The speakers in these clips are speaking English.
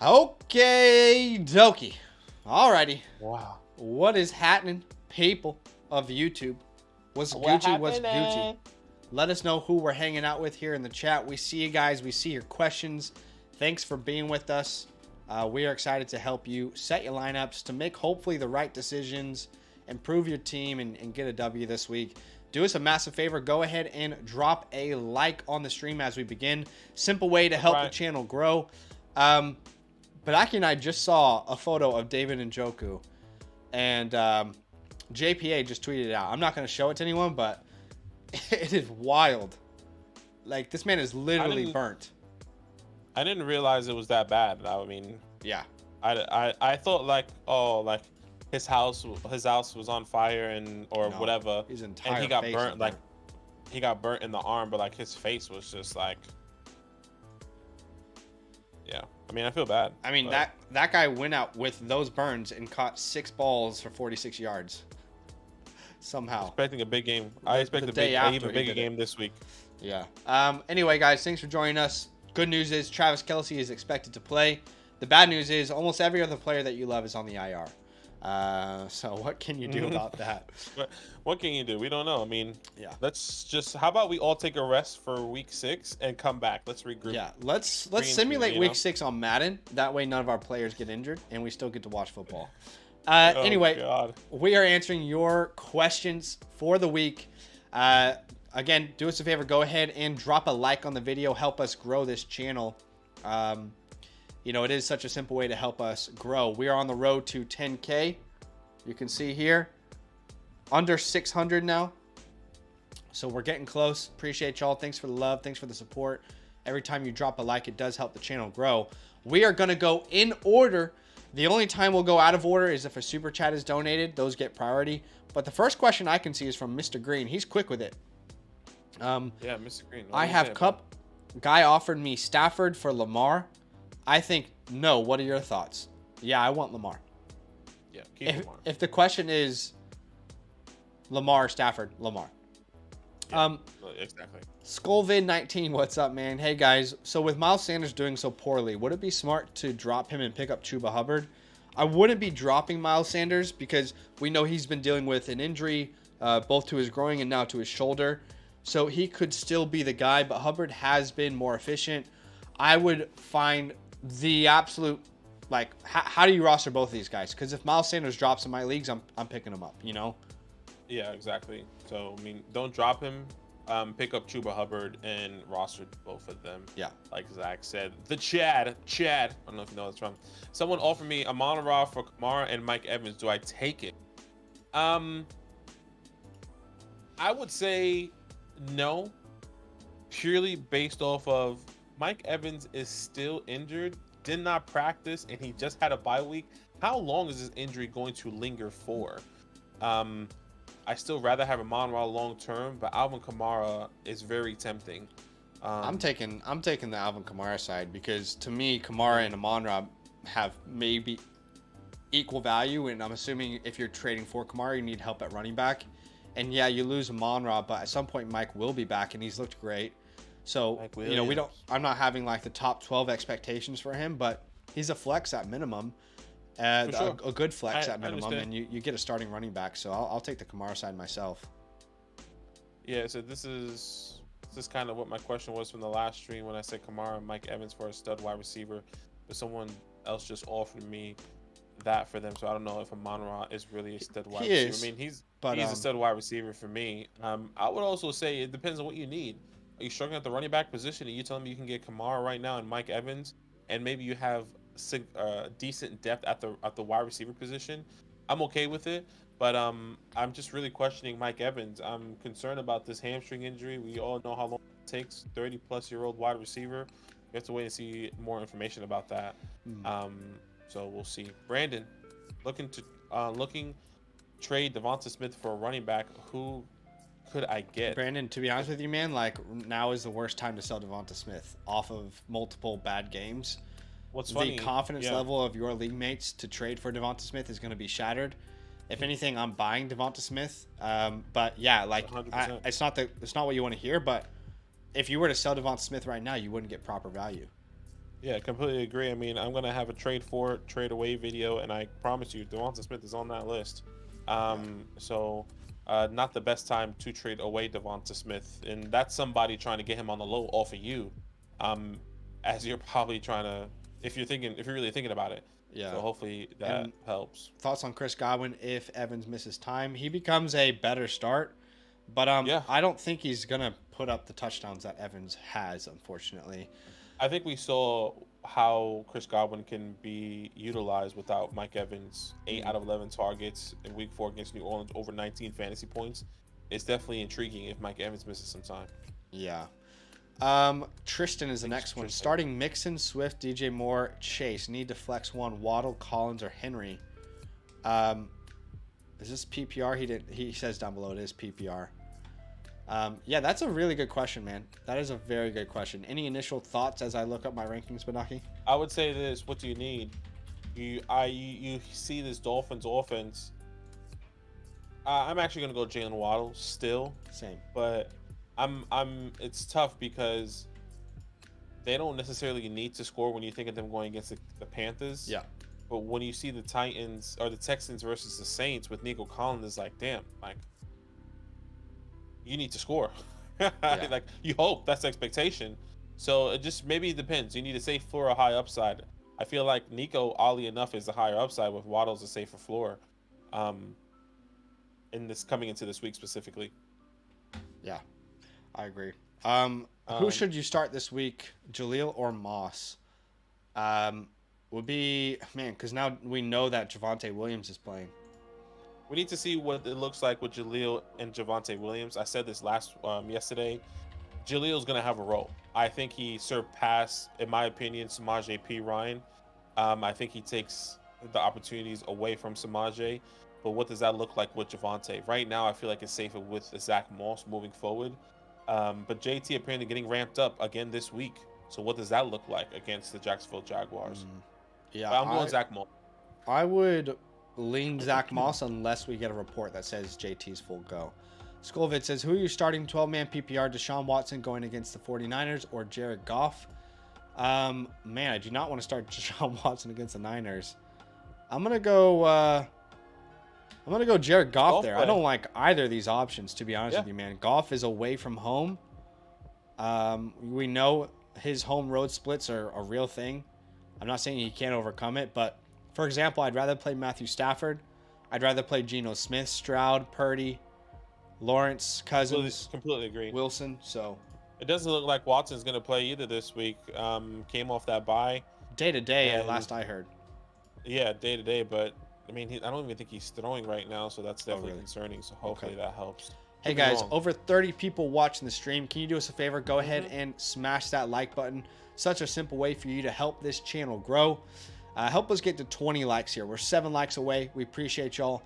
Okay, dokie. Alrighty. Wow. What is happening, people of YouTube? What's Gucci? What's Gucci? Let us know who we're hanging out with here in the chat. We see you guys. We see your questions. Thanks for being with us. We are excited to help you set your lineups to make hopefully the right decisions, improve your team, and get a W this week. Do us a massive favor. Go ahead and drop a like on the stream as we begin. Simple way to help the channel grow. But Aki and I just saw a photo of David Njoku, and JPA just tweeted it out. I'm not going to show it to anyone, but it is wild. Like, this man is literally burnt. I didn't realize it was that bad. I mean, yeah. I thought like, oh, like his house was on fire or whatever, his entire and he got face burnt. Like, he got burnt in the arm, but like his face was just like, yeah. I mean, I feel bad. I mean, that guy went out with those burns and caught 6 balls for 46 yards. Somehow. Expecting a big game. I expect an even bigger game this week. Yeah. Anyway, guys, thanks for joining us. Good news is Travis Kelce is expected to play. The bad news is almost every other player that you love is on the IR. So what can you do about that? What can you do? We don't know. I mean, yeah. How about we all take a rest for week 6 and come back? Let's regroup. Yeah, let's simulate week 6 on Madden. That way none of our players get injured and we still get to watch football. Anyway, God. We are answering your questions for the week. Again, do us a favor. Go ahead and drop a like on the video. Help us grow this channel. You know, it is such a simple way to help us grow. We are on the road to 10K. You can see here, under 600 now. So we're getting close. Appreciate y'all. Thanks for the love. Thanks for the support. Every time you drop a like, it does help the channel grow. We are going to go in order. The only time we'll go out of order is if a super chat is donated. Those get priority. But the first question I can see is from Mr. Green. He's quick with it. Yeah, Mr. Green. I have Cup. Guy offered me Stafford for Lamar. I think no. What are your thoughts? Yeah, I want Lamar. Yeah, keep Lamar. If the question is Lamar, Stafford, Lamar. Yeah, exactly. Skullvid19, what's up, man? Hey guys, so with Miles Sanders doing so poorly, would it be smart to drop him and pick up Chuba Hubbard? I wouldn't be dropping Miles Sanders because we know he's been dealing with an injury, both to his groin and now to his shoulder. So he could still be the guy, but Hubbard has been more efficient. I would find the absolute, like, how do you roster both of these guys? Because if Miles Sanders drops in my leagues, I'm picking him up, you know? Yeah, exactly. So, I mean, don't drop him. Pick up Chuba Hubbard and roster both of them. Yeah. Like Zach said. The Chad. I don't know if you know that's from. Someone offered me a Amon-Ra for Kamara and Mike Evans. Do I take it? I would say no. Purely based off of Mike Evans is still injured, did not practice, and he just had a bye week. How long is this injury going to linger for? I still rather have Amon-Ra long term, but Alvin Kamara is very tempting. I'm taking the Alvin Kamara side because to me, Kamara and Amon-Ra have maybe equal value, and I'm assuming if you're trading for Kamara, you need help at running back. And yeah, you lose Amon-Ra, but at some point Mike will be back, and he's looked great. So you know, I'm not having like the top 12 expectations for him, but he's a flex at minimum. Sure. A good flex at minimum, and you get a starting running back. So I'll take the Kamara side myself. Yeah, so this is kind of what my question was from the last stream when I said Kamara and Mike Evans for a stud wide receiver, but someone else just offered me that for them. So I don't know if Amon-Ra is really a stud wide receiver. I mean, he's a stud wide receiver for me. I would also say it depends on what you need. Are you struggling at the running back position? Are you telling me you can get Kamara right now and Mike Evans, and maybe you have decent depth at the wide receiver position? I'm okay with it, but I'm just really questioning Mike Evans. I'm concerned about this hamstring injury. We all know how long it takes. 30-plus-year-old wide receiver. We have to wait and see more information about that. So we'll see. Brandon, looking trade Devonta Smith for a running back. Who could I get? Brandon, to be honest with you, man, like now is the worst time to sell Devonta Smith off of multiple bad games. What's funny, the confidence level of your league mates to trade for Devonta Smith is going to be shattered. If anything, I'm buying Devonta Smith. But yeah, like it's not what you want to hear. But if you were to sell Devonta Smith right now, you wouldn't get proper value. Yeah, completely agree. I mean, I'm gonna have a trade for trade away video, and I promise you, Devonta Smith is on that list. Yeah. So not the best time to trade away Devonta Smith, and that's somebody trying to get him on the low off of you, um, as you're probably trying to, if you're really thinking about it. Yeah. So hopefully that And helps. thoughts on Chris Godwin if Evans misses time? He becomes a better start, but Yeah, I don't think he's gonna put up the touchdowns that Evans has, unfortunately. I think we saw how Chris Godwin can be utilized without Mike Evans. 8 out of 11 targets in Week 4 against New Orleans, over 19 fantasy points. It's definitely intriguing if Mike Evans misses some time. Yeah. Tristan is the next one. Tristan. Starting Mixon, Swift, DJ Moore, Chase. Need to flex one. Waddle, Collins, or Henry. Is this PPR? He says down below it is PPR. Yeah, that's a really good question, man. That is a very good question. Any initial thoughts as I look up my rankings, Benaki? I would say this: what do you need? You see this Dolphins offense. I'm actually gonna go Jalen Waddle still, Same. but It's tough because they don't necessarily need to score when you think of them going against the Panthers. Yeah. But when you see the Titans or the Texans versus the Saints with Nico Collins, it's like, damn, like you need to score. Yeah. Like you hope that's the expectation. So it just maybe it depends. You need a safe floor or high upside. I feel like Nico, oddly enough, is the higher upside with Waddle's a safer floor. In this coming into this week specifically. Yeah, I agree. Who should you start this week, Jaleel or Moss? Would be because now we know that Javonte Williams is playing. We need to see what it looks like with Jaleel and Javonte Williams. I said this yesterday. Jaleel's going to have a role. I think he surpassed, in my opinion, Samaje Perine. I think he takes the opportunities away from Samaje. But what does that look like with Javonte? Right now, I feel like it's safer with Zach Moss moving forward. But JT apparently getting ramped up again this week. So what does that look like against the Jacksonville Jaguars? Yeah, but I'm going Zach Moss. I would lean Zach Moss unless we get a report that says JT's full go. Skolvid says, who are you starting 12-man PPR? Deshaun Watson going against the 49ers or Jared Goff? Man, I do not want to start Deshaun Watson against the Niners. I'm going to go Jared Goff there. I don't like either of these options, to be honest with you, man. Goff is away from home. We know his home road splits are a real thing. I'm not saying he can't overcome it, but for example, I'd rather play Matthew Stafford. I'd rather play Geno Smith, Stroud, Purdy, Lawrence, Cousins. Completely agree. Wilson. So it doesn't look like Watson's going to play either this week. Came off that bye. Day to day, at last I heard. Yeah, day to day, but I mean, I don't even think he's throwing right now, so that's definitely concerning. So hopefully that helps. Hey guys, over 30 people watching the stream. Can you do us a favor? Go ahead and smash that like button. Such a simple way for you to help this channel grow. Help us get to 20 likes here. We're 7 likes away. We appreciate y'all.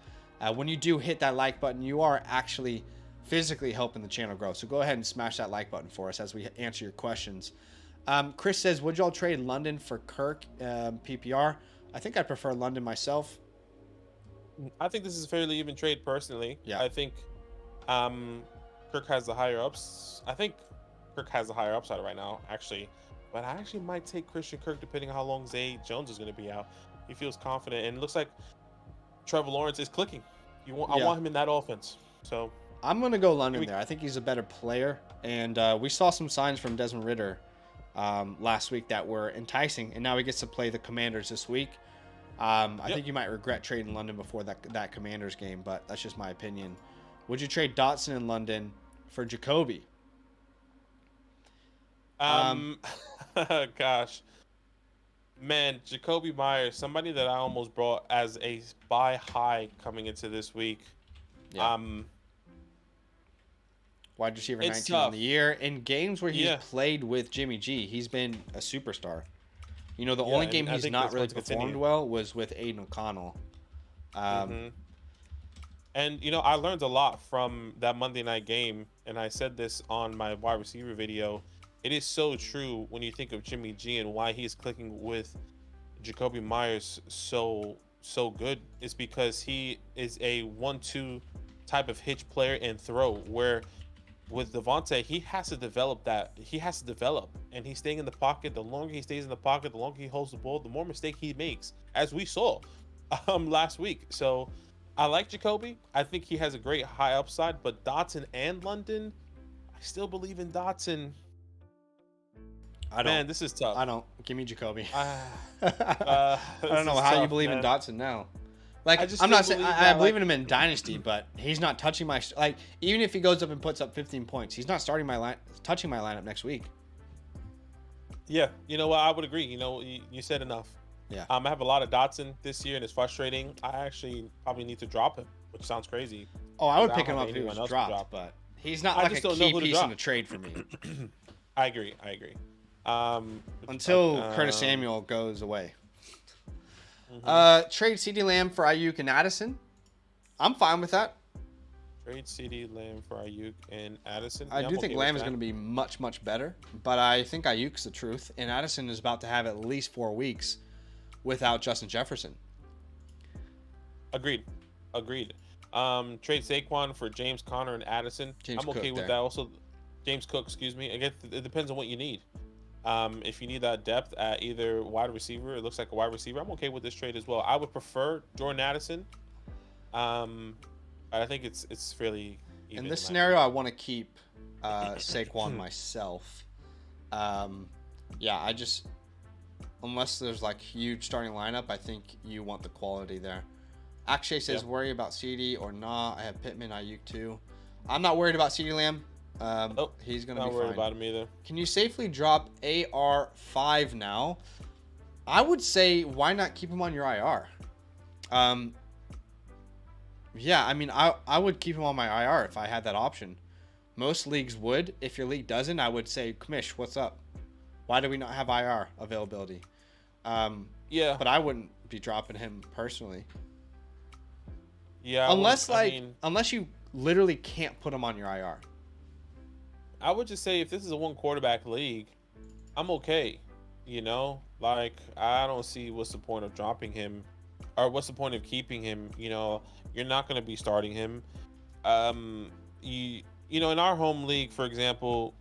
When you do hit that like button, you are actually physically helping the channel grow. So go ahead and smash that like button for us as we answer your questions. Chris says, would y'all trade London for Kirk PPR? I think I prefer London myself. I think this is a fairly even trade personally. Yeah. I think Kirk has the higher ups. I think Kirk has the higher upside right now, actually. But I actually might take Christian Kirk depending on how long Zay Jones is going to be out. He feels confident, and it looks like Trevor Lawrence is clicking. I want him in that offense. So I'm going to go London there. I think he's a better player, and we saw some signs from Desmond Ridder last week that were enticing, and now he gets to play the Commanders this week. I think you might regret trading London before that Commanders game, but that's just my opinion. Would you trade Dotson in London for Jacoby? Gosh, man, Jacoby Myers, somebody that I almost brought as a buy high coming into this week. Yeah. Wide receiver 19 on the year. In games where he's played with Jimmy G, he's been a superstar. You know, the only game he's not really performed well was with Aiden O'Connell. And, you know, I learned a lot from that Monday night game, and I said this on my wide receiver video. It is so true when you think of Jimmy G and why he's clicking with Jacoby Myers so good. It's because he is a 1-2 type of hitch player and throw, where with Devontae, he has to develop that. He has to develop, and he's staying in the pocket. The longer he stays in the pocket, the longer he holds the ball, the more mistake he makes, as we saw last week. So I like Jacoby. I think he has a great high upside, but Dotson and London, I still believe in Dotson. Man, this is tough. I don't. Give me Jacoby. I don't know how you believe in Dotson now. Like, I'm not saying I believe in him in Dynasty, but he's not touching my like. Even if he goes up and puts up 15 points, he's not starting touching my lineup next week. Yeah, you know what? I would agree. You know, you said enough. Yeah. I have a lot of Dotson this year, and it's frustrating. I actually probably need to drop him, which sounds crazy. Oh, I would pick him up if he was dropped, but he's not like a key piece in the trade for me. I agree. Until Curtis Samuel goes away. Trade CeeDee Lamb for Ayuk and Addison. I'm fine with that. Trade CeeDee Lamb for Ayuk and Addison. I do think Lamb is going to be much, much better, but I think Ayuk's the truth, and Addison is about to have at least 4 weeks without Justin Jefferson. Agreed. Trade Saquon for James Conner and Addison. I'm okay with that. Also, James Cook, excuse me. Again, it depends on what you need. If you need that depth at either wide receiver, it looks like a wide receiver, I'm okay with this trade as well. I would prefer Jordan Addison. I think it's fairly even. In this scenario, I want to keep Saquon myself. I just, unless there's like huge starting lineup, I think you want the quality there. Akshay says, worry about CD or not. I have Pittman, Ayuk too. I'm not worried about CeeDee Lamb. He's going to be fine. Not worried about him either. Can you safely drop AR5 now? I would say, why not keep him on your IR? Yeah, I mean, I would keep him on my IR if I had that option. Most leagues would. If your league doesn't, I would say, Kamish, what's up? Why do we not have IR availability? Yeah. But I wouldn't be dropping him personally. Yeah. Unless you literally can't put him on your IR. I would just say if this is a 1 quarterback league, I'm okay. You know, like I don't see what's the point of dropping him, or what's the point of keeping him. You know, you're not going to be starting him. You know, in our home league, for example,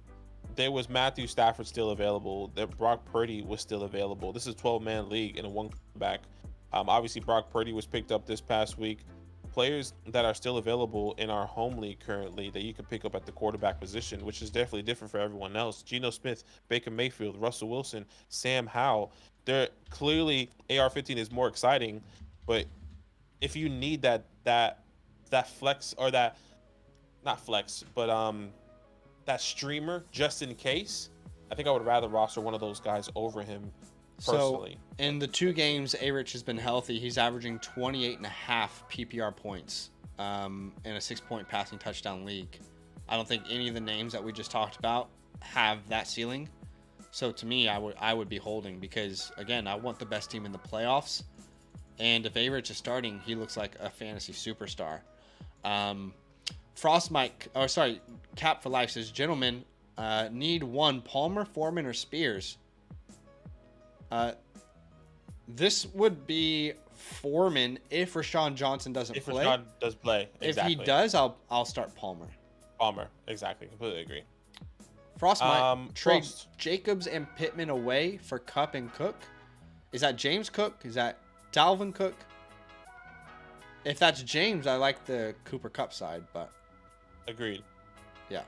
there was Matthew Stafford still available. That Brock Purdy was still available. This is a 12-man league in a 1 quarterback. Obviously, Brock Purdy was picked up this past week. Players that are still available in our home league currently that you can pick up at the quarterback position, which is definitely different for everyone else. Geno Smith, Baker Mayfield, Russell Wilson, Sam Howell. They're clearly AR-15 is more exciting, but if you need that flex, or that not flex, but that streamer just in case, I think I would rather roster one of those guys over him. Personally. So, in the 2 games A-Rich has been healthy, he's averaging 28.5 PPR points in a 6-point passing touchdown league. I don't think any of the names that we just talked about have that ceiling. So to me, I would be holding because, again, I want the best team in the playoffs. And if A-Rich is starting, he looks like a fantasy superstar. Cap for Life says, gentlemen, need one Palmer, Foreman, or Spears? This would be Foreman if Rashawn Johnson doesn't play. If Rashawn does play, exactly. If he does, I'll start Palmer. Palmer, exactly. Completely agree. Frostmite, trade Jacobs and Pittman away for Kupp and Cook. Is that James Cook? Is that Dalvin Cook? If that's James, I like the Cooper Kupp side, but... Agreed. Yeah.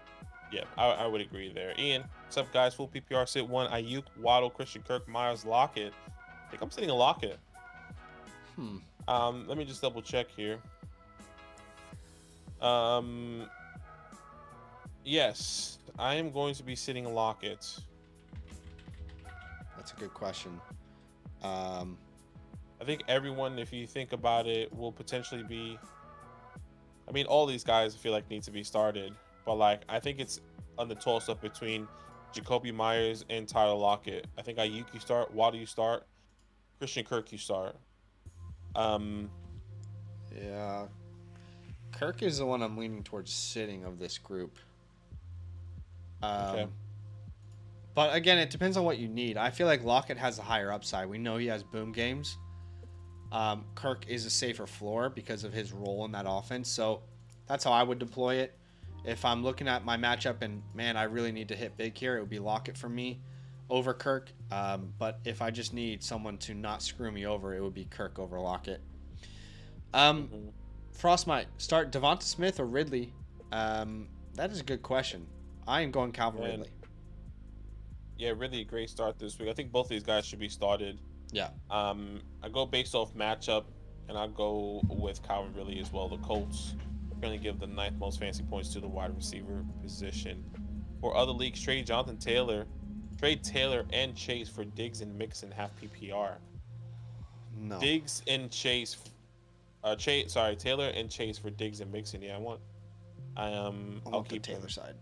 Yeah, I would agree there. Ian, what's up, guys? Full PPR, sit 1. Ayuk, Waddle, Christian Kirk, Myers, Lockett. I think I'm sitting a Lockett. Let me just double check here. Yes, I am going to be sitting a Lockett. That's a good question. I think everyone, if you think about it, will potentially be... I mean, all these guys I feel like need to be started. But, like, I think it's on the toss-up between Jacoby Myers and Tyler Lockett. I think Ayuk you start, Waddle you start, Christian Kirk you start. Yeah. Kirk is the one I'm leaning towards sitting of this group. Okay. But, again, it depends on what you need. I feel like Lockett has a higher upside. We know he has boom games. Kirk is a safer floor because of his role in that offense. So, that's how I would deploy it. If I'm looking at my matchup and, man, I really need to hit big here, it would be Lockett for me over Kirk. But if I just need someone to not screw me over, it would be Kirk over Lockett. Frostmite, start Devonta Smith or Ridley? That is a good question. I am going Calvin Ridley. Yeah, really a great start this week. I think both of these guys should be started. Yeah. I go based off matchup, and I go with Calvin Ridley as well. The Colts are going to give the 9th most fancy points to the wide receiver position. For other leagues, trade Taylor and Chase for Diggs and Mixon half PPR. No. Diggs and Chase. Taylor and Chase for Diggs and Mixon. Yeah, I'll keep the Taylor side.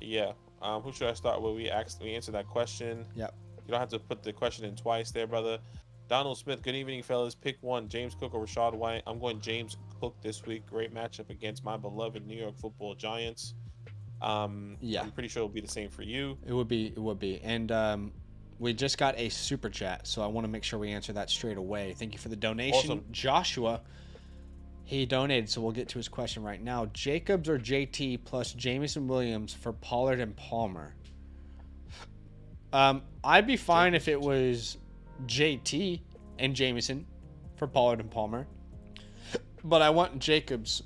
Yeah. Who should I start with? We answered that question. Yep. You don't have to put the question in twice there, brother. Donald Smith, good evening, fellas. Pick one, James Cook or Rachaad White. I'm going James Cook this week. Great matchup against my beloved New York Football Giants. Yeah. I'm pretty sure it'll be the same for you. It would be. And we just got a super chat, so I want to make sure we answer that straight away. Thank you for the donation. Awesome. Joshua, he donated, so we'll get to his question right now. Jacobs or JT plus Jameson Williams for Pollard and Palmer? I'd be fine if it was JT and Jameson for Pollard and Palmer, but I want Jacobs.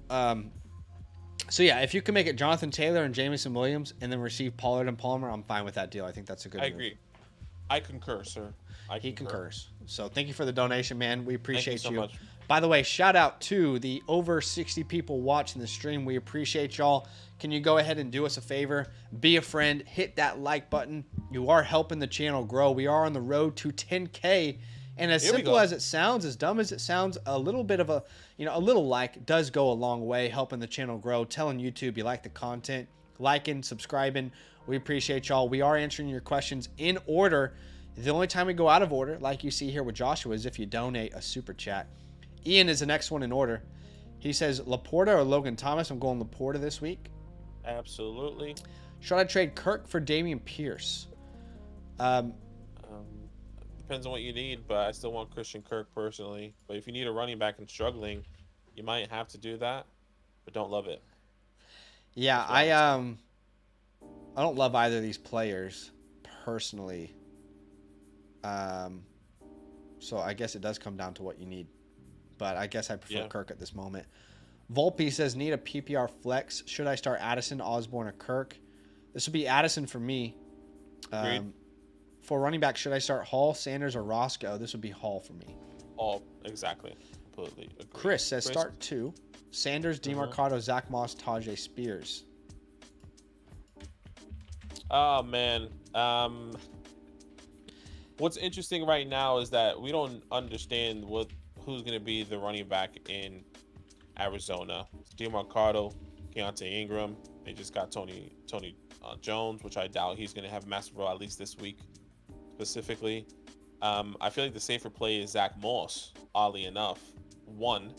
So yeah, if you can make it Jonathan Taylor and Jameson Williams and then receive Pollard and Palmer, I'm fine with that deal. I think that's a good move. Agree. I concur, sir. He concurs. So thank you for the donation, man. We appreciate Thank you so much. By the way, shout out to the over 60 people watching the stream. We appreciate y'all. Can you go ahead and do us a favor? Be a friend. Hit that like button. You are helping the channel grow. We are on the road to 10K. And as simple as it sounds, as dumb as it sounds, a little bit of a little like does go a long way, helping the channel grow, telling YouTube you like the content, liking, subscribing. We appreciate y'all. We are answering your questions in order. The only time we go out of order, like you see here with Joshua, is if you donate a super chat. Ian is the next one in order. He says, Laporta or Logan Thomas? I'm going Laporta this week. Absolutely. Should I trade Kirk for Dameon Pierce? Depends on what you need, but I still want Christian Kirk personally. But if you need a running back and struggling, you might have to do that, but don't love it. Yeah, I don't love either of these players personally. So I guess it does come down to what you need. But I guess I prefer Kirk at this moment. Volpe says, need a PPR flex. Should I start Addison, Osborne, or Kirk? This would be Addison for me. For running back, should I start Hall, Sanders, or Roscoe? This would be Hall for me. Hall, exactly. Completely agree. Chris says, start 2. Sanders, DeMarcado, Zach Moss, Tajay Spears. Oh, man. What's interesting right now is that we don't understand who's going to be the running back in Arizona. DeMarcado, Keontae Ingram. They just got Tony Jones, which I doubt he's going to have a massive role at least this week specifically. I feel like the safer play is Zach Moss, oddly enough. 1.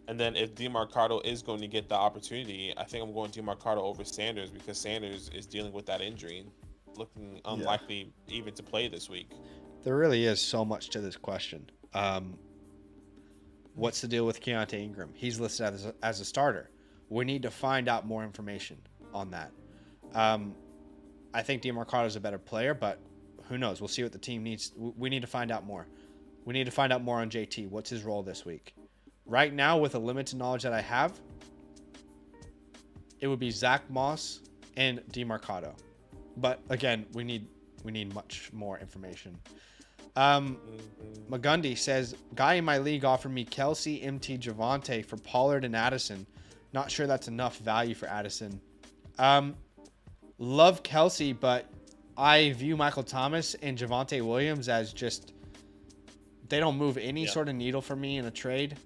And then if DeMarcado is going to get the opportunity, I think I'm going DeMarcado over Sanders because Sanders is dealing with that injury, looking unlikely even to play this week. There really is so much to this question. What's the deal with Keontae Ingram? He's listed as a starter. We need to find out more information on that. I think DeMarcado is a better player, but who knows? We'll see what the team needs. We need to find out more. We need to find out more on JT. What's his role this week? Right now, with the limited knowledge that I have, it would be Zach Moss and DeMarcado. But again, we need much more information. Magundy says, guy in my league offered me Kelsey, MT, Javonte for Pollard and Addison. Not sure that's enough value for Addison. Love Kelsey, but I view Michael Thomas and Javonte Williams as just, they don't move any sort of needle for me in a trade.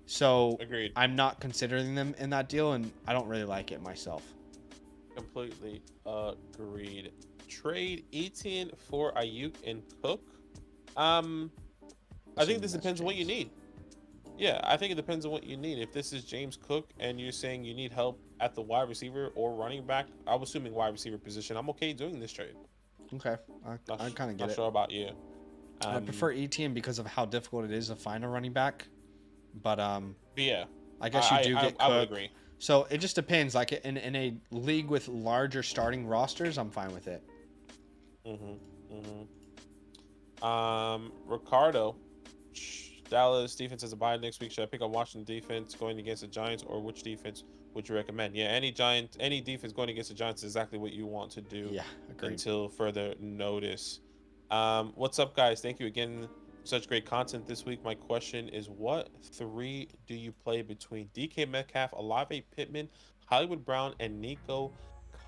So Agreed. I'm not considering them in that deal, and I don't really like it myself. Completely agreed. Trade Etienne for Ayuk and Cook. I think this depends on what you need. Yeah, I think it depends on what you need. If this is James Cook and you're saying you need help at the wide receiver or running back, I'm assuming wide receiver position, I'm okay doing this trade. Okay, I kind of get it. Not sure about you. I prefer Etienne because of how difficult it is to find a running back. But yeah, I guess you do get Cook. I would agree. So it just depends. Like in a league with larger starting rosters, I'm fine with it. Ricardo, Dallas defense has a bye next week. Should I pick up Washington defense going against the Giants, or which defense would you recommend? Yeah, any defense going against the Giants is exactly what you want to do. Yeah, agreed. Until further notice. What's up, guys? Thank you again. Such great content this week. My question is, what three do you play between DK Metcalf, Olave Pittman, Hollywood Brown, and Nico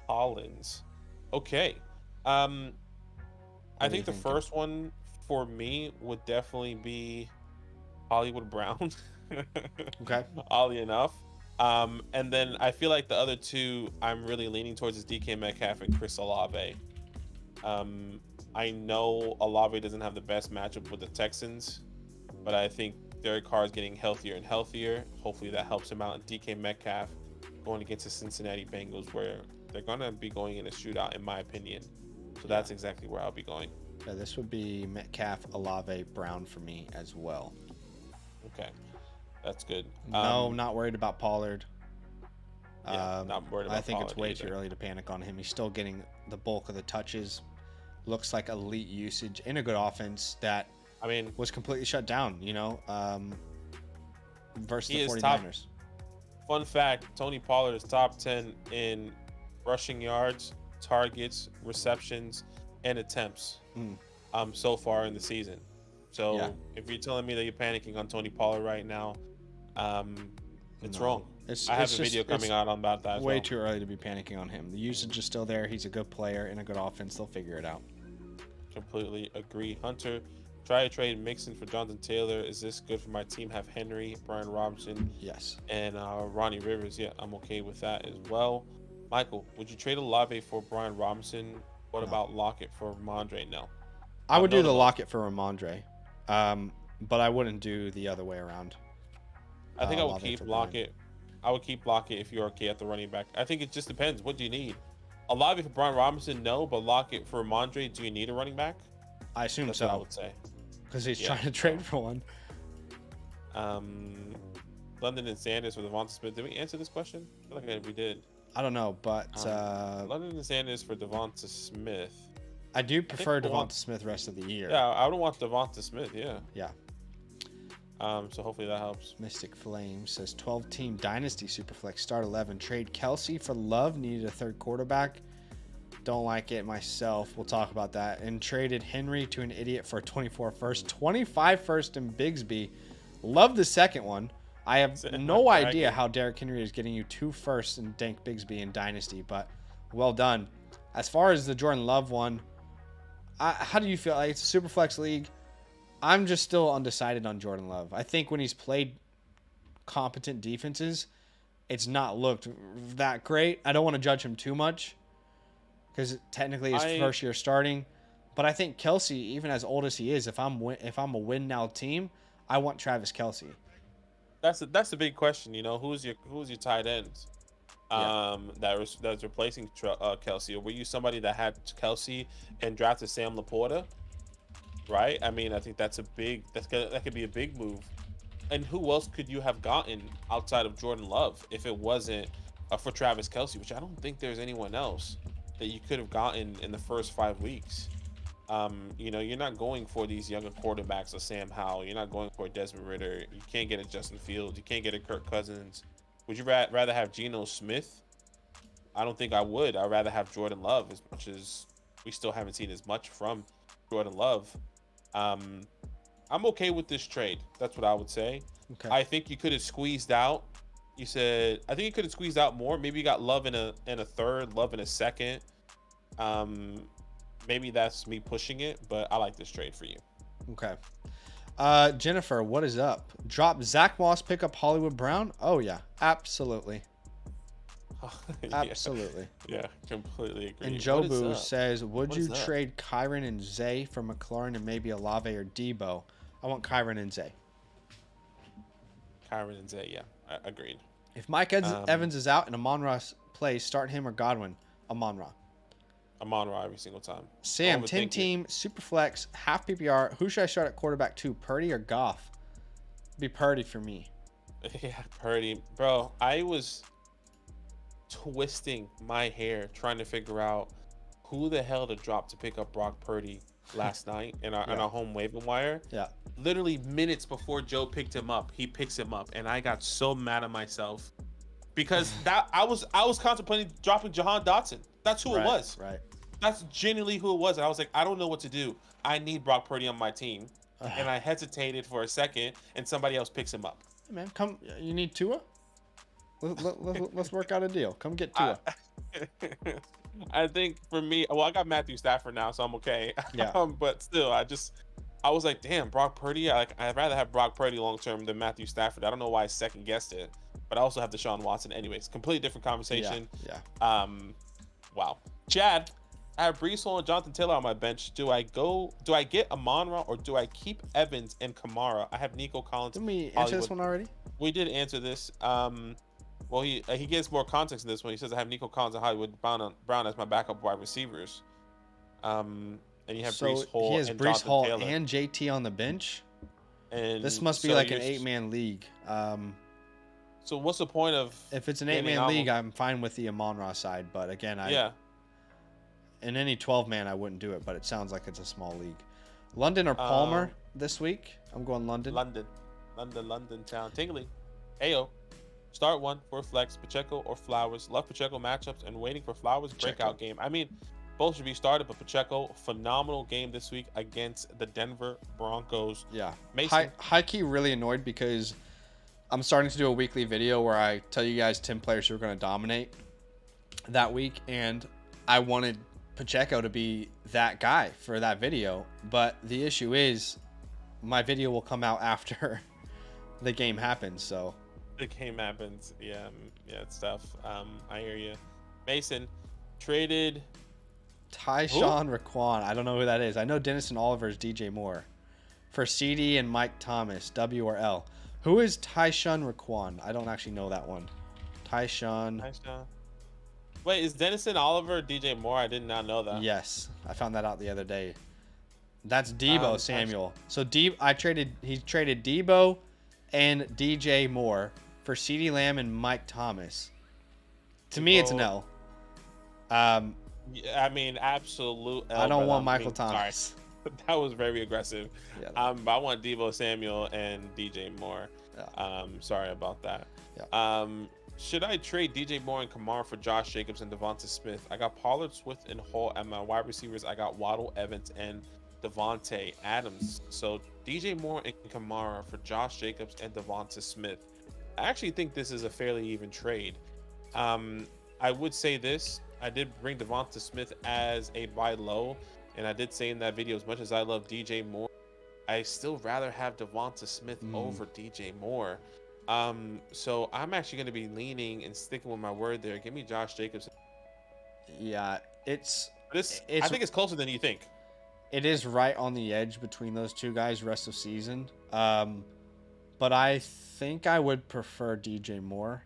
Collins? Okay. I think the first one for me would definitely be Hollywood Brown. Okay. Oddly enough. And then I feel like the other two I'm really leaning towards is DK Metcalf and Chris Olave. I know Olave doesn't have the best matchup with the Texans, but I think Derek Carr is getting healthier and healthier. Hopefully that helps him out. And DK Metcalf going against the Cincinnati Bengals, where they're going to be going in a shootout, in my opinion. So that's exactly where I'll be going. Yeah, this would be Metcalf, Olave, Brown for me as well. Okay, that's good. No, not worried about Pollard. Yeah, not worried about I think Pollard it's way either. too early to panic on him. He's still getting the bulk of the touches. Looks like elite usage in a good offense that was completely shut down, versus the 49ers. Fun fact, Tony Pollard is top 10 in rushing yards, targets, receptions, and attempts so far in the season. So if you're telling me that you're panicking on Tony Pollard right now, it's wrong. I have a video coming out about that as well. Way too early to be panicking on him. The usage is still there. He's a good player in a good offense. They'll figure it out. Completely agree. Hunter, try to trade Mixon for Jonathan Taylor. Is this good for my team? Have Henry, Brian Robinson, and Ronnie Rivers. Yeah, I'm okay with that as well. Michael, would you trade Olave for Brian Robinson? What about Lockett for Ramondre? No. I would do the Lockett for Ramondre, but I wouldn't do the other way around. I think I would keep Lockett. I would keep Lockett if you're okay at the running back. I think it just depends. What do you need? Olave for Brian Robinson, no, but Lockett for Ramondre, do you need a running back? I assume That's so. what I would say. Because he's trying to trade for one. London and Sanders for Devonta Smith. Did we answer this question? I feel like we did. I don't know, but London and Sanders for Devonta Smith. I do prefer Devonta Smith rest of the year. Yeah, I would want Devonta Smith. Yeah. Yeah. So hopefully that helps. Mystic Flame says 12-team Dynasty Superflex start 11. Trade Kelsey for Love. Needed a third quarterback. Don't like it myself. We'll talk about that. And traded Henry to an idiot for a 24 first, 25 first in Bigsby. Love the second one. I have no idea how Derrick Henry is getting you 2 firsts in Dank Bigsby in Dynasty, but well done. As far as the Jordan Love one, how do you feel? Like, it's a Superflex league. I'm just still undecided on Jordan Love. I think when he's played competent defenses, it's not looked that great. I don't want to judge him too much because technically his first year starting. But I think Kelsey, even as old as he is, if I'm a win now team, I want Travis Kelsey. That's the big question. Who's your tight ends? That's replacing Kelsey, or were you somebody that had Kelsey and drafted Sam Laporta? Right. I think that's that could be a big move. And who else could you have gotten outside of Jordan Love if it wasn't for Travis Kelsey, which I don't think there's anyone else that you could have gotten in the first 5 weeks. You're not going for these younger quarterbacks, a Sam Howell. You're not going for a Desmond Ridder. You can't get a Justin Fields. You can't get a Kirk Cousins. Would you rather have Geno Smith? I don't think I would. I'd rather have Jordan Love, as much as we still haven't seen as much from Jordan Love. I'm okay with this trade. That's what I would say. Okay. I think you could have squeezed out. I think you could have squeezed out more. Maybe you got Love in a third, Love in a second. Maybe that's me pushing it, but I like this trade for you. Okay. Jennifer, what is up? Drop Zach Moss, pick up Hollywood Brown? Oh, yeah. Absolutely. Absolutely. Yeah, completely agree. And Jobu says, would you trade Kyron and Zay for McLaurin and maybe Olave or Debo? I want Kyron and Zay. Kyron and Zay, yeah. Agreed. If Mike Evans is out and Amon-Ra plays, start him or Godwin. Amon-Ra. Amon-Ra every single time. Sam, 10-team, Superflex, half PPR. Who should I start at quarterback 2, Purdy or Goff? It'd be Purdy for me. Yeah, Purdy. Bro, I was twisting my hair trying to figure out who the hell to drop to pick up Brock Purdy last night in our home waiver wire. Yeah. Literally minutes before Joe picked him up, he picks him up, and I got so mad at myself because that I was contemplating dropping Jahan Dotson. That's who it was. Right. That's genuinely who it was. And I was like, I don't know what to do. I need Brock Purdy on my team. And I hesitated for a second, and somebody else picks him up. Hey man, come. You need Tua? Let's work out a deal. Come get Tua. I think for me, well, I got Matthew Stafford now, so I'm okay. Yeah. But still, I was like, damn, Brock Purdy. I'd rather have Brock Purdy long term than Matthew Stafford. I don't know why I second guessed it, but I also have Deshaun Watson. Anyways, completely different conversation. Yeah. Wow. Chad, I have Breece Hall and Jonathan Taylor on my bench. Do I get Amon-Ra or do I keep Evans and Kamara? I have Nico Collins. Didn't we answer this one already? We did answer this. Well, he gives more context in this one. He says I have Nico Collins and Hollywood Brown as my backup wide receivers. And you have Breece Hall. He has and Breece Jonathan Hall Taylor. and JT on the bench. And this must be like an 8-man league. So what's the point of? If it's an 8-man league, I'm fine with the Amon-Ra side. But again, in any 12-man, I wouldn't do it. But it sounds like it's a small league. London or Palmer this week? I'm going London. London town. Tingly. Ayo. Start one for flex, Pacheco or Flowers. Love Pacheco matchups and waiting for Flowers breakout game. I mean, both should be started, but Pacheco, phenomenal game this week against the Denver Broncos. Yeah. Mason. High key really annoyed because I'm starting to do a weekly video where I tell you guys 10 players who are going to dominate that week, and I wanted Pacheco to be that guy for that video, but the issue is my video will come out after the game happens, so... The game happens. Yeah, it's tough. I hear you. Mason traded Tyshawn Raquan. I don't know who that is. I know Dennis and Oliver's DJ Moore for CD and Mike Thomas. W or L. Who is Tyshawn Raquan? I don't actually know that one. Tyshawn. Wait, is Denison Oliver DJ Moore? I did not know that. Yes, I found that out the other day. That's Debo Samuel. So he traded Debo and DJ Moore for CeeDee Lamb and Mike Thomas. To me, it's an L. I mean, absolute L. I don't want Michael Thomas. Sorry. That was very aggressive. Yeah, I want Debo Samuel and DJ Moore. Yeah. Sorry about that. Yeah. Should I trade DJ Moore and Kamara for Josh Jacobs and Devonta Smith? I got Pollard, Swift, and Hall at my wide receivers. I got Waddle, Evans, and Devontae Adams. So DJ Moore and Kamara for Josh Jacobs and Devonta Smith. I actually think this is a fairly even trade. I would say this. I did bring Devonta Smith as a buy low, and I did say in that video, as much as I love DJ Moore, I still rather have Devonta Smith over DJ Moore. So I'm actually going to be leaning and sticking with my word there. Give me Josh Jacobs. Yeah, I think it's closer than you think. It is right on the edge between those two guys rest of season. But I think I would prefer DJ Moore.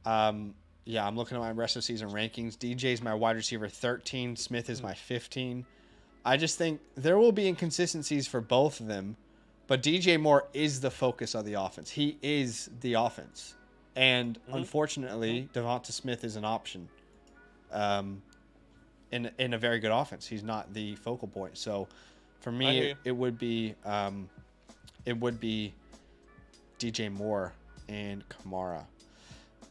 Yeah, I'm looking at my rest of season rankings. DJ is my wide receiver 13. Smith is my 15. I just think there will be inconsistencies for both of them, but DJ Moore is the focus of the offense. He is the offense. And unfortunately, Devonta Smith is an option in a very good offense. He's not the focal point. So for me, it would be DJ Moore and Kamara.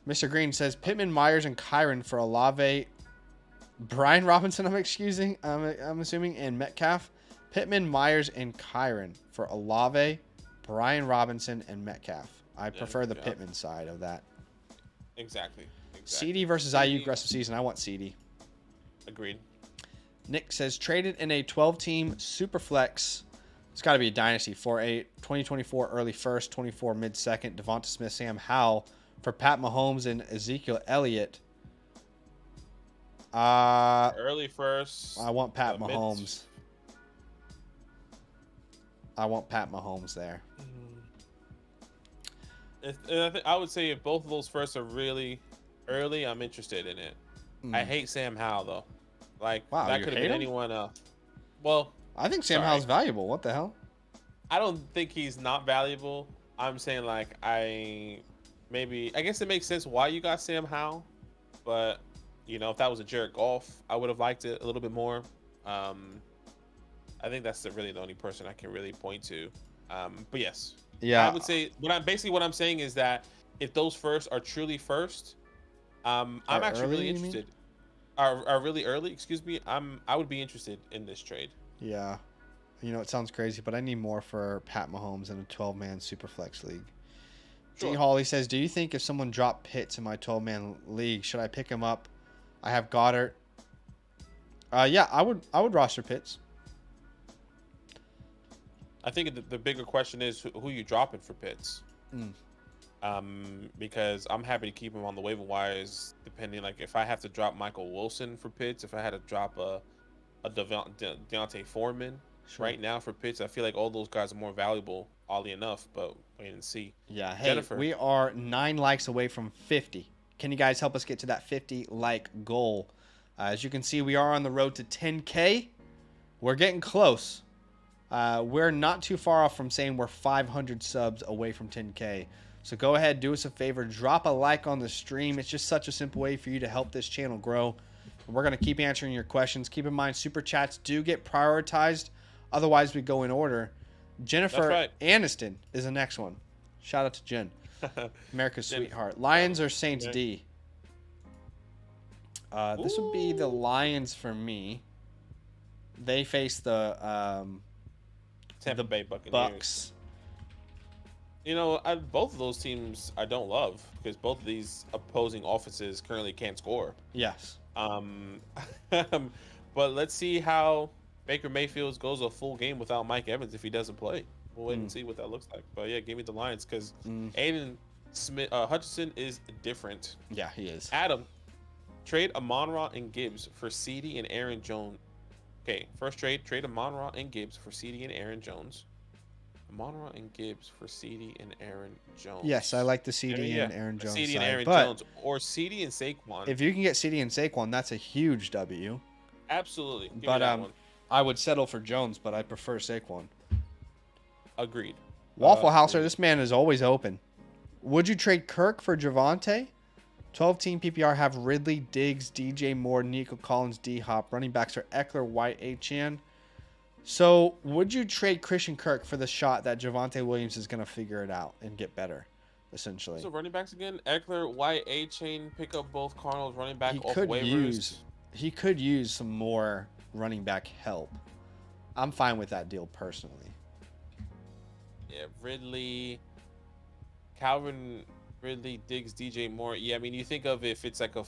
Mr. Green says Pittman, Myers, and Kyron for Olave, Brian Robinson. I'm assuming, and Metcalf. Pittman, Myers, and Kyron for Olave, Brian Robinson, and Metcalf. I prefer the Pittman side of that. Exactly. CD versus Ayuk rest of season. I want CD. Agreed. Nick says traded in a 12-team super flex. It's got to be a dynasty for a 2024 early first, 24 mid second. Devonta Smith, Sam Howell for Pat Mahomes and Ezekiel Elliott. Early first. I want Pat Mahomes. I want Pat Mahomes there. I would say if both of those firsts are really early, I'm interested in it. I hate Sam Howell though. That could have been anyone else. Well, I think Sam Howell's valuable. What the hell? I don't think he's not valuable. I'm saying I guess it makes sense why you got Sam Howell. but you know, if that was a Jared Goff, I would have liked it a little bit more. I think that's really the only person I can really point to. But yes, Yeah, I would say what I'm saying is that if those first are truly first, I'm actually early, really you mean? interested. Are really early? Excuse me. I would be interested in this trade. Yeah. You know, it sounds crazy, but I need more for Pat Mahomes in a 12-man Superflex league. Sure. D. Hawley says, do you think if someone dropped Pitts in my 12-man league, should I pick him up? I have Goddard. Yeah, I would roster Pitts. I think the bigger question is who you dropping for Pitts. Because I'm happy to keep him on the waiver wires, depending, like if I have to drop Michael Wilson for Pitts, if I had to drop a Deontay Foreman right now for Pitts, I feel like all those guys are more valuable, oddly enough, but wait and see. Yeah, hey, Jennifer. We are 9 likes away from 50. Can you guys help us get to that 50 like goal? As you can see, we are on the road to 10K. We're getting close. We're not too far off from saying we're 500 subs away from 10K. So go ahead, do us a favor, drop a like on the stream. It's just such a simple way for you to help this channel grow. We're going to keep answering your questions. Keep in mind, super chats do get prioritized. Otherwise, we go in order. Jennifer Aniston is the next one. Shout out to Jen. America's sweetheart. Lions or Saints D? This would be the Lions for me. They face the Tampa Bay Buccaneers. Bucks. You know, both of those teams I don't love because both of these opposing offenses currently can't score. Yes. But let's see how Baker Mayfield goes a full game without Mike Evans if he doesn't play. We'll wait and see what that looks like. But yeah, give me the Lions because Aiden Smith Hutchinson is different. Yeah, he is. Adam, trade Amon-Ra and Gibbs for CeeDee and Aaron Jones. Okay, first trade Amon-Ra and Gibbs for CeeDee and Aaron Jones. Amon-Ra and Gibbs for CeeDee and Aaron Jones. Yes, I like the CeeDee and Aaron Jones CeeDee side, and Aaron but Jones or CeeDee and Saquon. if you can get CeeDee and Saquon, that's a huge W. Absolutely. Give but me that one. I would settle for Jones, but I prefer Saquon. Agreed. Waffle Houser, this man is always open. Would you trade Kirk for Javonte? 12-team PPR have Ridley, Diggs, DJ Moore, Nico Collins, D-Hop. Running backs are Eckler, White, Achane. So, would you trade Christian Kirk for the shot that Javonte Williams is going to figure it out and get better, essentially? So, running backs again? Eckler, White, Achane, pick up both Cardinals running back off waivers. He could use some more running back help. I'm fine with that deal personally. Yeah, Ridley, Calvin Ridley, Diggs, DJ Moore. Yeah, I mean, you think of if it's like a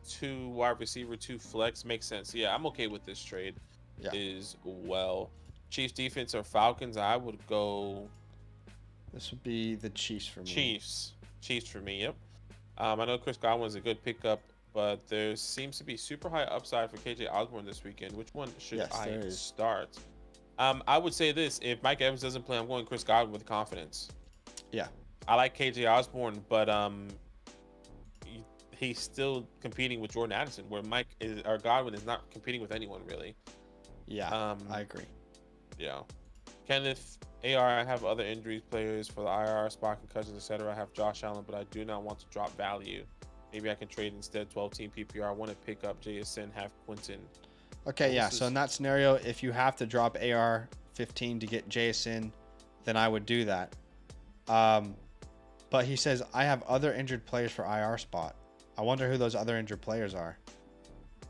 2 wide receiver, 2 flex, makes sense. Yeah, I'm okay with this trade as well. Chiefs defense or Falcons, I would go. This would be the Chiefs for me. Chiefs for me, yep. I know Chris Godwin is a good pickup, but there seems to be super high upside for KJ Osborne this weekend. Which one should I start? I would say this. If Mike Evans doesn't play, I'm going Chris Godwin with confidence. Yeah. I like KJ Osborne, but he's still competing with Jordan Addison, where Godwin is not competing with anyone really. Yeah, I agree. Yeah. Kenneth, AR, I have other injuries players for the IR, spot concussions, etc. I have Josh Allen, but I do not want to drop value. Maybe I can trade instead 12-team PPR. I want to pick up JSN, have Quinton. Okay, yeah. So in that scenario, if you have to drop AR 15 to get JSN, then I would do that. But he says I have other injured players for IR spot. I wonder who those other injured players are.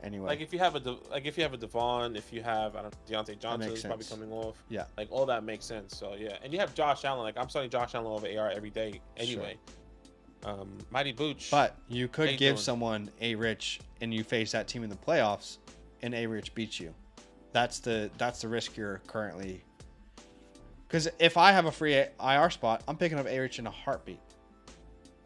Anyway, like if you have a Devon, if you have Deontay Johnson is probably coming off. Yeah, like all that makes sense. So yeah, and you have Josh Allen. Like I'm starting Josh Allen over AR every day anyway. Sure. Mighty Booch. But you could give someone A Rich and you face that team in the playoffs, and A Rich beats you. That's the risk you're currently. Because if I have a free IR spot, I'm picking up A Rich in a heartbeat.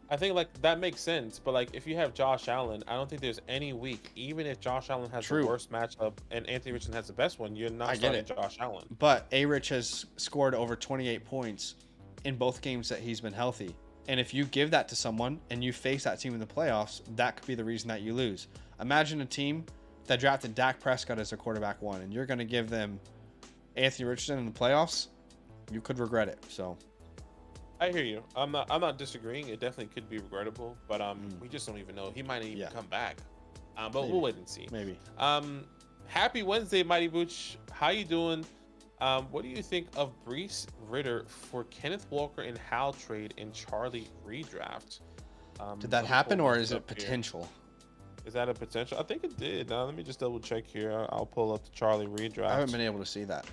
I think like that makes sense, but like if you have Josh Allen, I don't think there's any week, even if Josh Allen has the worst matchup and Anthony Richardson has the best one, you're not starting Josh Allen. But A Rich has scored over 28 points in both games that he's been healthy. And if you give that to someone and you face that team in the playoffs, that could be the reason that you lose. Imagine a team that drafted Dak Prescott as a quarterback 1, and you're going to give them Anthony Richardson in the playoffs. You could regret it. So I hear you. I'm not disagreeing. It definitely could be regrettable, but we just don't even know. He might even come back. But we'll wait and see. Maybe. Happy Wednesday, Mighty Booch. How you doing? What do you think of Brees Ritter for Kenneth Walker and Hal trade and Charlie redraft? Did that happen, or is it potential? Here. Is that a potential? I think it did. Now, let me just double check here. I'll pull up the Charlie redraft. I haven't been able to see that.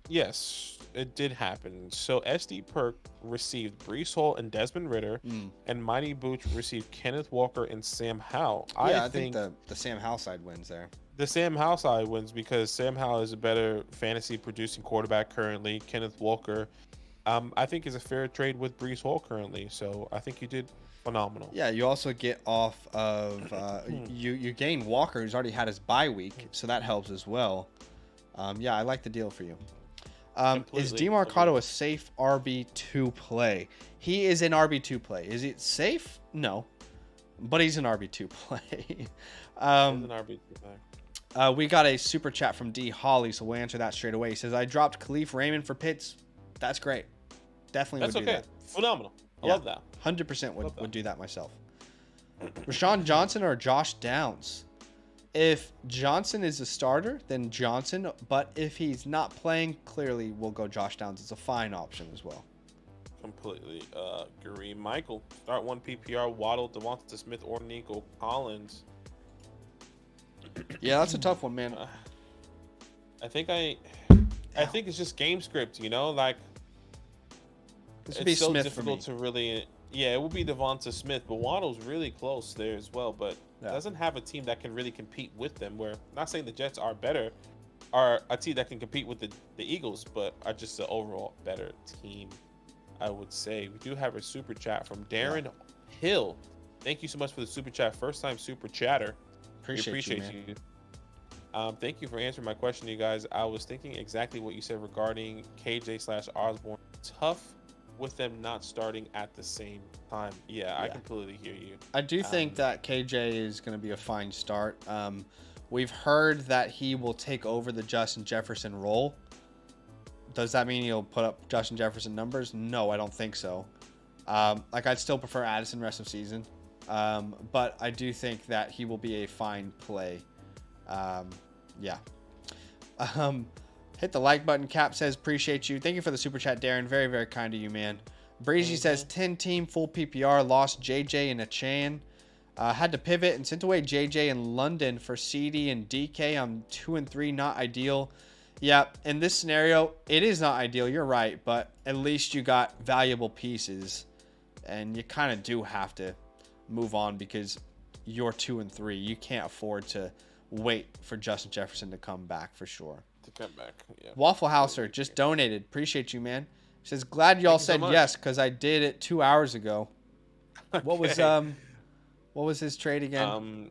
Yes, it did happen. So SD Perk received Brees Hall and Desmond Ritter, and Mighty Booch received Kenneth Walker and Sam Howell. I think the Sam Howell side wins there. The Sam Howell side wins because Sam Howell is a better fantasy producing quarterback currently. Kenneth Walker, I think, is a fair trade with Brees Hall currently. So I think you did phenomenal. Yeah, you also get off of you gain Walker, who's already had his bye week, so that helps as well. Yeah, I like the deal for you. Is DeMarcado a safe RB2 play? He is an RB2 play. Is it safe? No, but he's an RB2 play. He's an RB2 play. We got a super chat from D Holly, so we'll answer that straight away. He says, I dropped Khalif Raymond for Pitts. That's great. Definitely would do that. Phenomenal. I love that. 100% would do that myself. Rashawn Johnson or Josh Downs? If Johnson is a starter, then Johnson. But if he's not playing, clearly we'll go Josh Downs. It's a fine option as well. Completely agree. Michael, start 1 PPR, Waddle, Devonta Smith, or Nico Collins. Yeah, that's a tough one, man. I think it's just game script, like this would be so Smith difficult for me. to really. Yeah, it would be Devonta Smith, but Waddle's really close there as well, but doesn't have a team that can really compete with them. Where I'm not saying the Jets are a team that can compete with the Eagles, but are just an overall better team, I would say. We do have a super chat from Darren Hill. Thank you so much for the super chat. First time super chatter. Appreciate you. Thank you for answering my question, you guys. I was thinking exactly what you said regarding KJ/Osborne. Tough with them not starting at the same time. Yeah, I completely hear you. I do think that KJ is going to be a fine start. We've heard that he will take over the Justin Jefferson role. Does that mean he'll put up Justin Jefferson numbers? No, I don't think so. I'd still prefer Addison rest of season. But I do think that he will be a fine play. Hit the like button. Cap says, appreciate you. Thank you for the super chat, Darren. Very, very kind of you, man. Breezy says, 10 team, full PPR, lost JJ and Achan. Had to pivot and sent away JJ in London for CD and DK. I'm 2 and 3, not ideal. Yeah, in this scenario, it is not ideal. You're right, but at least you got valuable pieces. And you kind of do have to move on because you're 2 and 3. You can't afford to wait for Justin Jefferson to come back for sure. Waffle Houser just donated. Appreciate you, man. Says, glad y'all said yes because I did it 2 hours ago. Okay. What was his trade again?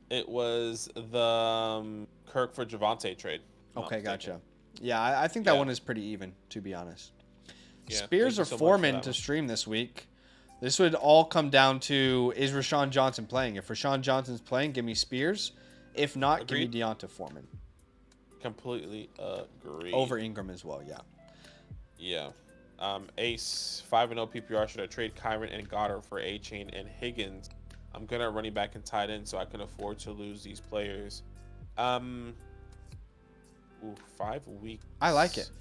It was the Kirk for Javonte trade. Okay, gotcha. Yeah, I think that one is pretty even, to be honest. Yeah, Spears or Foreman to stream this week. This would all come down to, is Rashawn Johnson playing? If Rashawn Johnson's playing, give me Spears. If not, give me Deonta Foreman. Completely agree. Over Ingram as well, yeah. Yeah. Ace, 5-0 PPR. Should I trade Kyron and Goddard for A-Chain and Higgins? I'm going to running back and tight end so I can afford to lose these players. 5 weeks. I like it.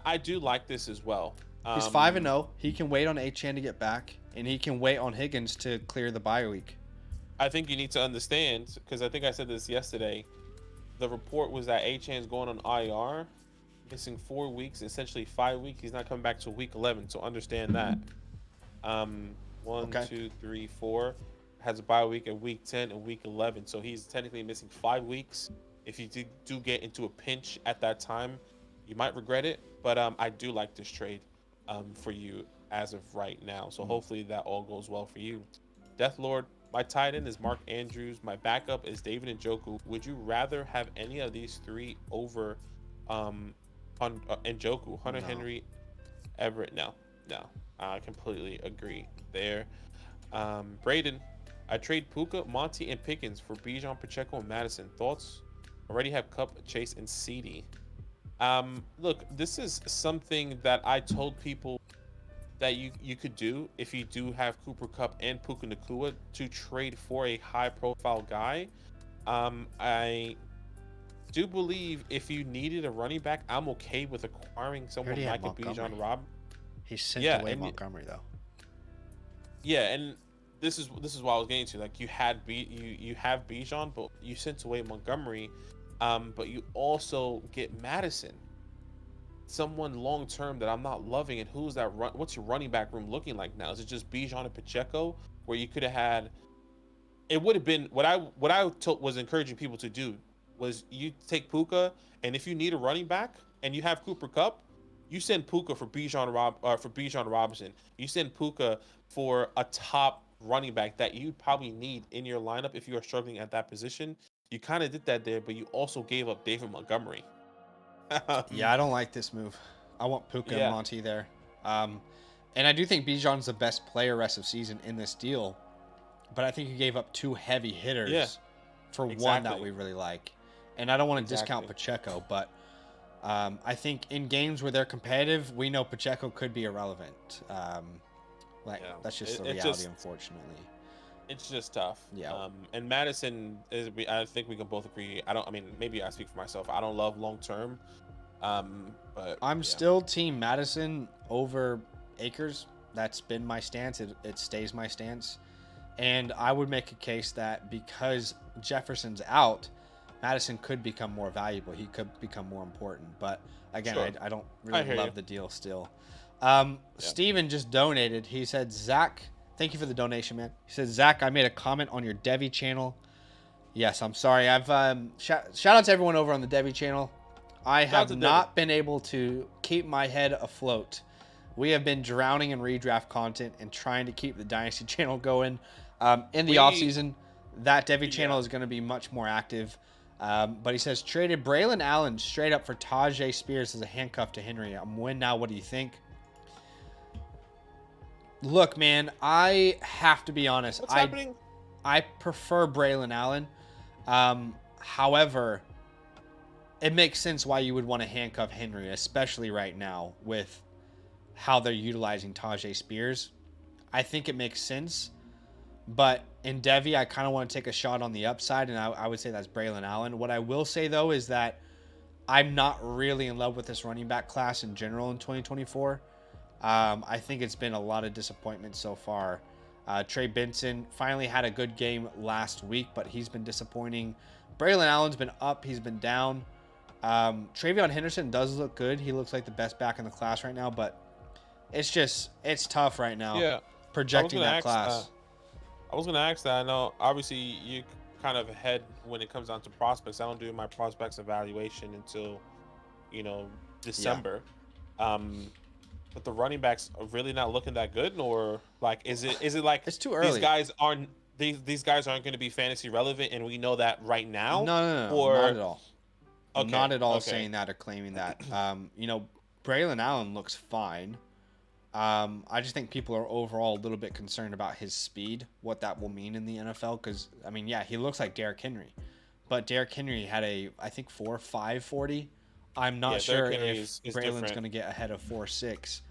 I do like this as well. He's 5-0. He can wait on A-Chan to get back, and he can wait on Higgins to clear the bye week. I think you need to understand, because I think I said this yesterday, the report was that A-Chan's going on IR, missing 4 weeks, essentially 5 weeks. He's not coming back till week 11, so understand that. 1, 2, 3, 4 has a bye week at week 10 and week 11, so he's technically missing 5 weeks. If you do get into a pinch at that time, you might regret it, but I do like this trade for you as of right now. So hopefully that all goes well for you. Death Lord, my tight end is Mark Andrews. My backup is David Njoku. Would you rather have any of these three over Njoku, Hunter Henry, Everett? No. I completely agree there. Braden, I trade Puka, Monty, and Pickens for Bijan, Pacheco, and Madison. Thoughts? Already have Cup, Chase, and CD. Look, this is something that I told people that you could do if you do have Cooper Kupp and Puka Nacua to trade for a high profile guy. I do believe if you needed a running back, I'm okay with acquiring someone like a Bijan Rob. He sent away Montgomery though. Yeah, and this is what I was getting to. Like you have Bijan, but you sent away Montgomery, but you also get Madison, someone long term that I'm not loving. And who's that? What's your running back room looking like now? Is it just Bijan and Pacheco, where you could have had? It would have been what I was encouraging people to do was you take Puka, and if you need a running back and you have Cooper Kupp, you send Puka for Bijan Robinson. You send Puka for a top running back that you probably need in your lineup if you are struggling at that position. You kind of did that there, but you also gave up David Montgomery. Yeah, I don't like this move. I want Puka and Monty there. And I do think Bijan's the best player rest of season in this deal. But I think you gave up 2 heavy hitters for one that we really like. And I don't want to discount Pacheco, but I think in games where they're competitive, we know Pacheco could be irrelevant. That's just the reality, unfortunately. It's just tough. Yeah. And Madison I think we can both agree. Maybe I speak for myself. I don't love long term. But I'm still team Madison over Akers. That's been my stance. It stays my stance. And I would make a case that because Jefferson's out, Madison could become more valuable. He could become more important. But again, I don't really love the deal still. Steven just donated. He said, Zach, thank you for the donation, man. He said, Zach, I made a comment on your Devi channel. Yes, I'm sorry. I've shout out to everyone over on the Devi channel. I have not been able to keep my head afloat. We have been drowning in redraft content and trying to keep the Dynasty channel going. In the offseason, that Devi channel is going to be much more active. But he says, traded Braylon Allen straight up for Tajay Spears as a handcuff to Henry. I'm win now. What do you think? Look, man, I have to be honest. What's happening? I prefer Braylon Allen. However, it makes sense why you would want to handcuff Henry, especially right now with how they're utilizing Tajay Spears. I think it makes sense. But in Devi, I kind of want to take a shot on the upside, and I would say that's Braylon Allen. What I will say, though, is that I'm not really in love with this running back class in general in 2024. I think it's been a lot of disappointment so far. Trey Benson finally had a good game last week, but he's been disappointing. Braylon Allen's been up. He's been down. Travion Henderson does look good. He looks like the best back in the class right now, but it's tough right now projecting that class. I was going to ask that. I know, obviously, you kind of ahead when it comes down to prospects. I don't do my prospects evaluation until, December. Yeah. But the running backs are really not looking that good, or like, is it like it's too early? These guys aren't going to be fantasy relevant, and we know that right now. No, or, not at all. Okay, not at all saying that or claiming that. Braylon Allen looks fine. I just think people are overall a little bit concerned about his speed, what that will mean in the NFL. Because, he looks like Derrick Henry. But Derrick Henry had I think 4.5 40. I'm not sure if Braylon's going to get ahead of 4.6.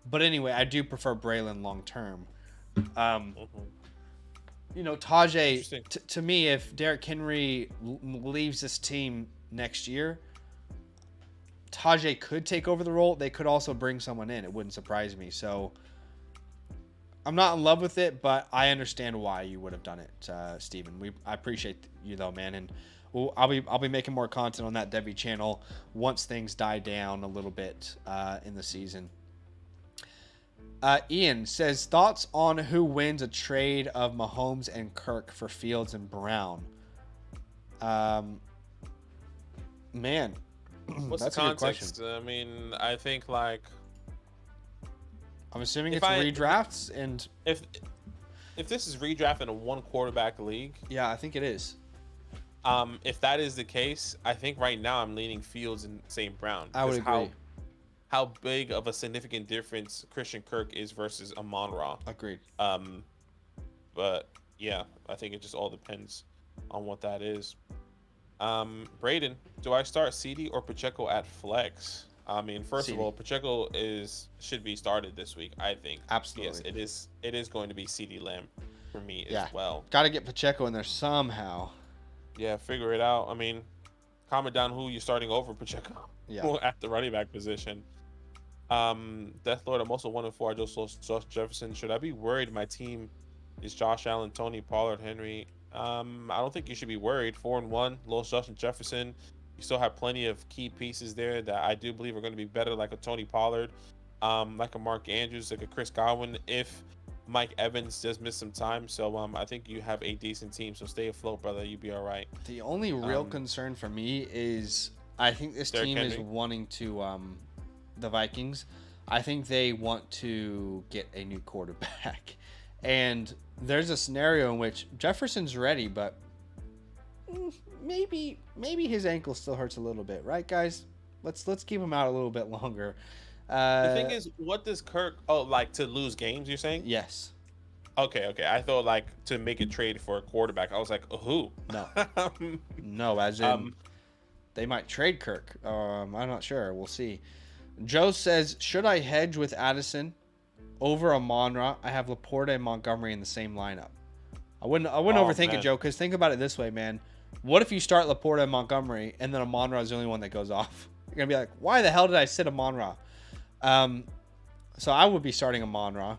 But anyway, I do prefer Braylon long term. Tajay, to me, if Derrick Henry leaves this team next year, Tajay could take over the role. They could also bring someone in. It wouldn't surprise me. So I'm not in love with it, but I understand why you would have done it, Steven. I appreciate you though, man. And I'll be making more content on that Devi channel once things die down a little bit in the season. Ian says, thoughts on who wins a trade of Mahomes and Kirk for Fields and Brown? Man. What's that's the a good question. Context? I think I'm assuming it's redrafts, and if this is redraft in a 1 quarterback league, yeah, I think it is. If that is the case, I think right now I'm leaning Fields and St. Brown. I would agree. How big of a significant difference Christian Kirk is versus Amon-Ra. Agreed. But yeah, I think it just all depends on what that is. Braden, do I start CD or Pacheco at flex? I mean, first of all, Pacheco should be started this week, I think. Absolutely. Yes, it is going to be CeeDee Lamb for me as well. Got to get Pacheco in there somehow. Yeah, figure it out. I mean, comment down who you're starting over Pacheco. Yeah. At the running back position. Death Lord, I'm also 1-4. I just lost Josh Jefferson. Should I be worried my team is Josh Allen, Tony Pollard, Henry? I don't think you should be worried. 4-1, lost Justin Jefferson. You still have plenty of key pieces there that I do believe are going to be better, like a Tony Pollard, like a Mark Andrews, like a Chris Godwin, if Mike Evans does miss some time. So I think you have a decent team. So stay afloat, brother. You'll be all right. The only real concern for me is I think this team is wanting to the Vikings. I think they want to get a new quarterback. And there's a scenario in which Jefferson's ready, but maybe his ankle still hurts a little bit, right, guys? Let's keep him out a little bit longer. The thing is, what does Kirk? Oh, like to lose games? You're saying? Yes. Okay. I thought like to make a trade for a quarterback. I was like, who? No. No, as in they might trade Kirk. I'm not sure. We'll see. Joe says, should I hedge with Addison over Amon-Ra? I have Laporta and Montgomery in the same lineup. I wouldn't overthink it, Joe, because think about it this way, man. What if you start Laporta and Montgomery and then Amon-Ra is the only one that goes off? You're going to be like, why the hell did I sit Amon-Ra? So I would be starting Amon-Ra.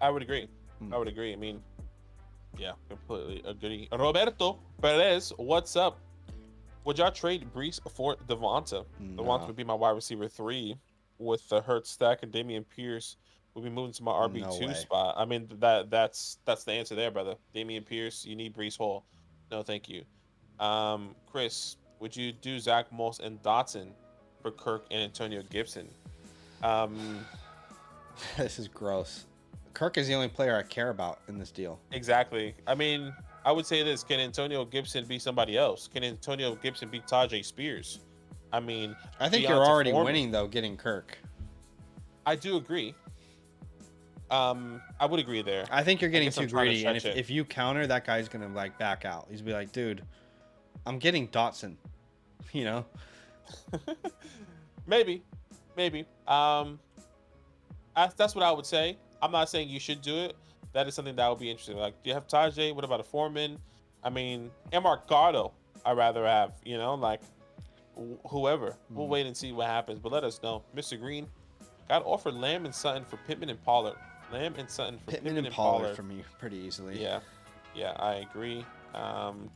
I would agree. I mean, yeah, completely agree. Roberto Perez, what's up? Would y'all trade Brees for Devonta? No. Devonta would be my wide receiver 3 with the Hurts stack, and Dameon Pierce would be moving to my RB2 spot. I mean, that's the answer there, brother. Dameon Pierce, you need Brees Hall. No, thank you. Chris, would you do Zach Moss and Dotson for Kirk and Antonio Gibson? This is gross. Kirk is the only player I care about in this deal. Exactly. I mean, I would say this: can Antonio Gibson be somebody else? Can Antonio Gibson be Tajay Spears? I mean, I think you're already winning though, getting Kirk. I do agree. I would agree there. I think you're getting too greedy, and if you counter, that guy's gonna like back out. He's gonna be like, dude, I'm getting Dotson. You know. Maybe. That's what I would say. I'm not saying you should do it. That is something that would be interesting. Like, do you have Tajay? What about a Foreman? I mean, and Marcado, I'd rather have, like whoever. We'll wait and see what happens, but let us know. Mr. Green, got to offer Lamb and Sutton for Pittman and Pollard. Lamb and Sutton for Pittman and Pollard for me pretty easily. Yeah, I agree.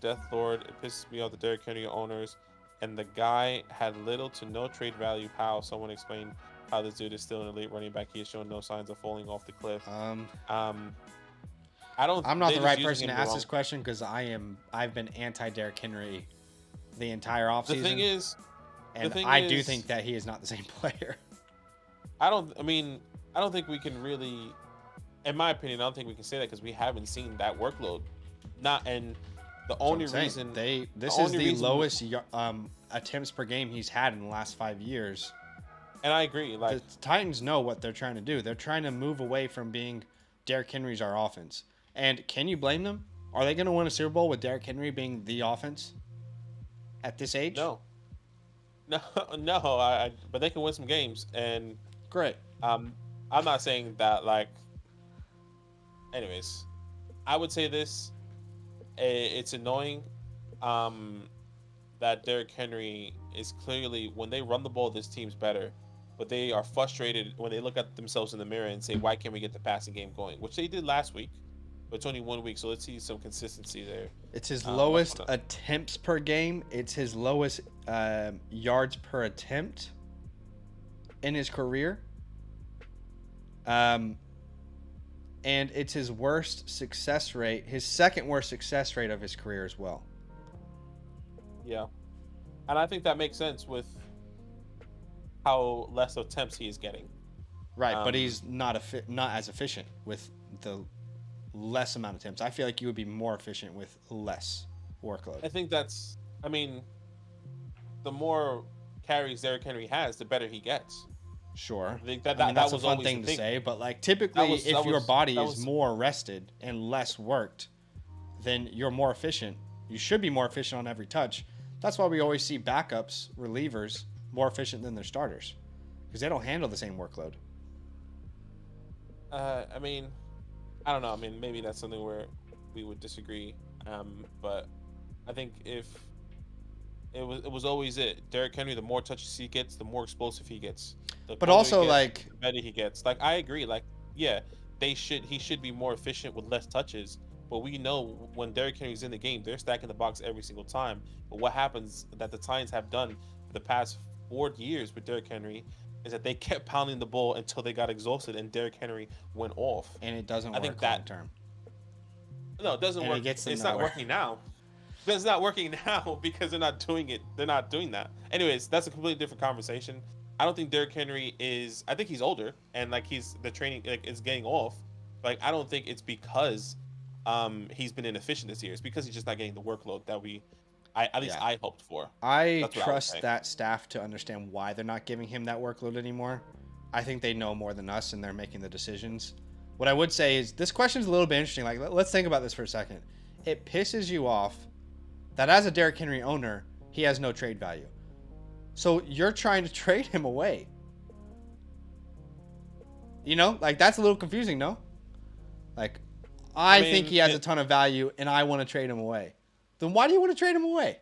Death Lord, it pisses me off the Derrick Henry owners, and the guy had little to no trade value. How? Someone explain how this dude is still an elite running back. He has shown no signs of falling off the cliff. I'm not the right person to ask this question because I've been anti Derrick Henry the entire offseason. The thing is, I do think that he is not the same player. I don't think we can really, in my opinion, I don't think we can say that because we haven't seen that workload. The only reason this is the lowest attempts per game he's had in the last 5 years. And I agree. Like, the Titans know what they're trying to do. They're trying to move away from being Derrick Henry's our offense. And can you blame them? Are they going to win a Super Bowl with Derrick Henry being the offense at this age? No. But they can win some games. And great. I'm not saying that, like. Anyways, I would say this. It's annoying that Derrick Henry is clearly, when they run the ball, this team's better. But they are frustrated when they look at themselves in the mirror and say, why can't we get the passing game going? Which they did last week. But it's only 1 week, so let's see some consistency there. It's his lowest attempts per game. It's his lowest yards per attempt in his career. And it's his worst success rate, his second worst success rate of his career as well. Yeah. And I think that makes sense with how less attempts he is getting. Right, but he's not as efficient with the less amount of attempts. I feel like you would be more efficient with less workload. I think the more carries Derrick Henry has, the better he gets. Sure. I think that's a fun thing to say, but like typically if your body is more rested and less worked, then you're more efficient. You should be more efficient on every touch. That's why we always see backups, relievers, more efficient than their starters because they don't handle the same workload. I mean, I don't know. I mean, maybe that's something where we would disagree. But I think if it was always it. Derrick Henry, the more touches he gets, the more explosive he gets. But also, like, the better he gets. Like, I agree. Like, yeah, he should be more efficient with less touches. But we know when Derrick Henry's in the game, they're stacking the box every single time. But what happens that the Titans have done for the past 4 years with Derrick Henry is that they kept pounding the ball until they got exhausted and Derrick Henry went off. And it doesn't work long term. No, it doesn't work. It's not working now. It's not working now because they're not doing it. They're not doing that. Anyways, that's a completely different conversation. I don't think Derrick Henry is. I think he's older and like the training like is getting off. Like I don't think it's because he's been inefficient this year. It's because he's just not getting the workload that I hoped for. I trust that staff to understand why they're not giving him that workload anymore. I think they know more than us and they're making the decisions. What I would say is this question's a little bit interesting. Like, let's think about this for a second. It pisses you off that as a Derrick Henry owner, he has no trade value. So you're trying to trade him away. You know, like that's a little confusing, no? Like, I think he has a ton of value and I want to trade him away. Then why do you want to trade him away?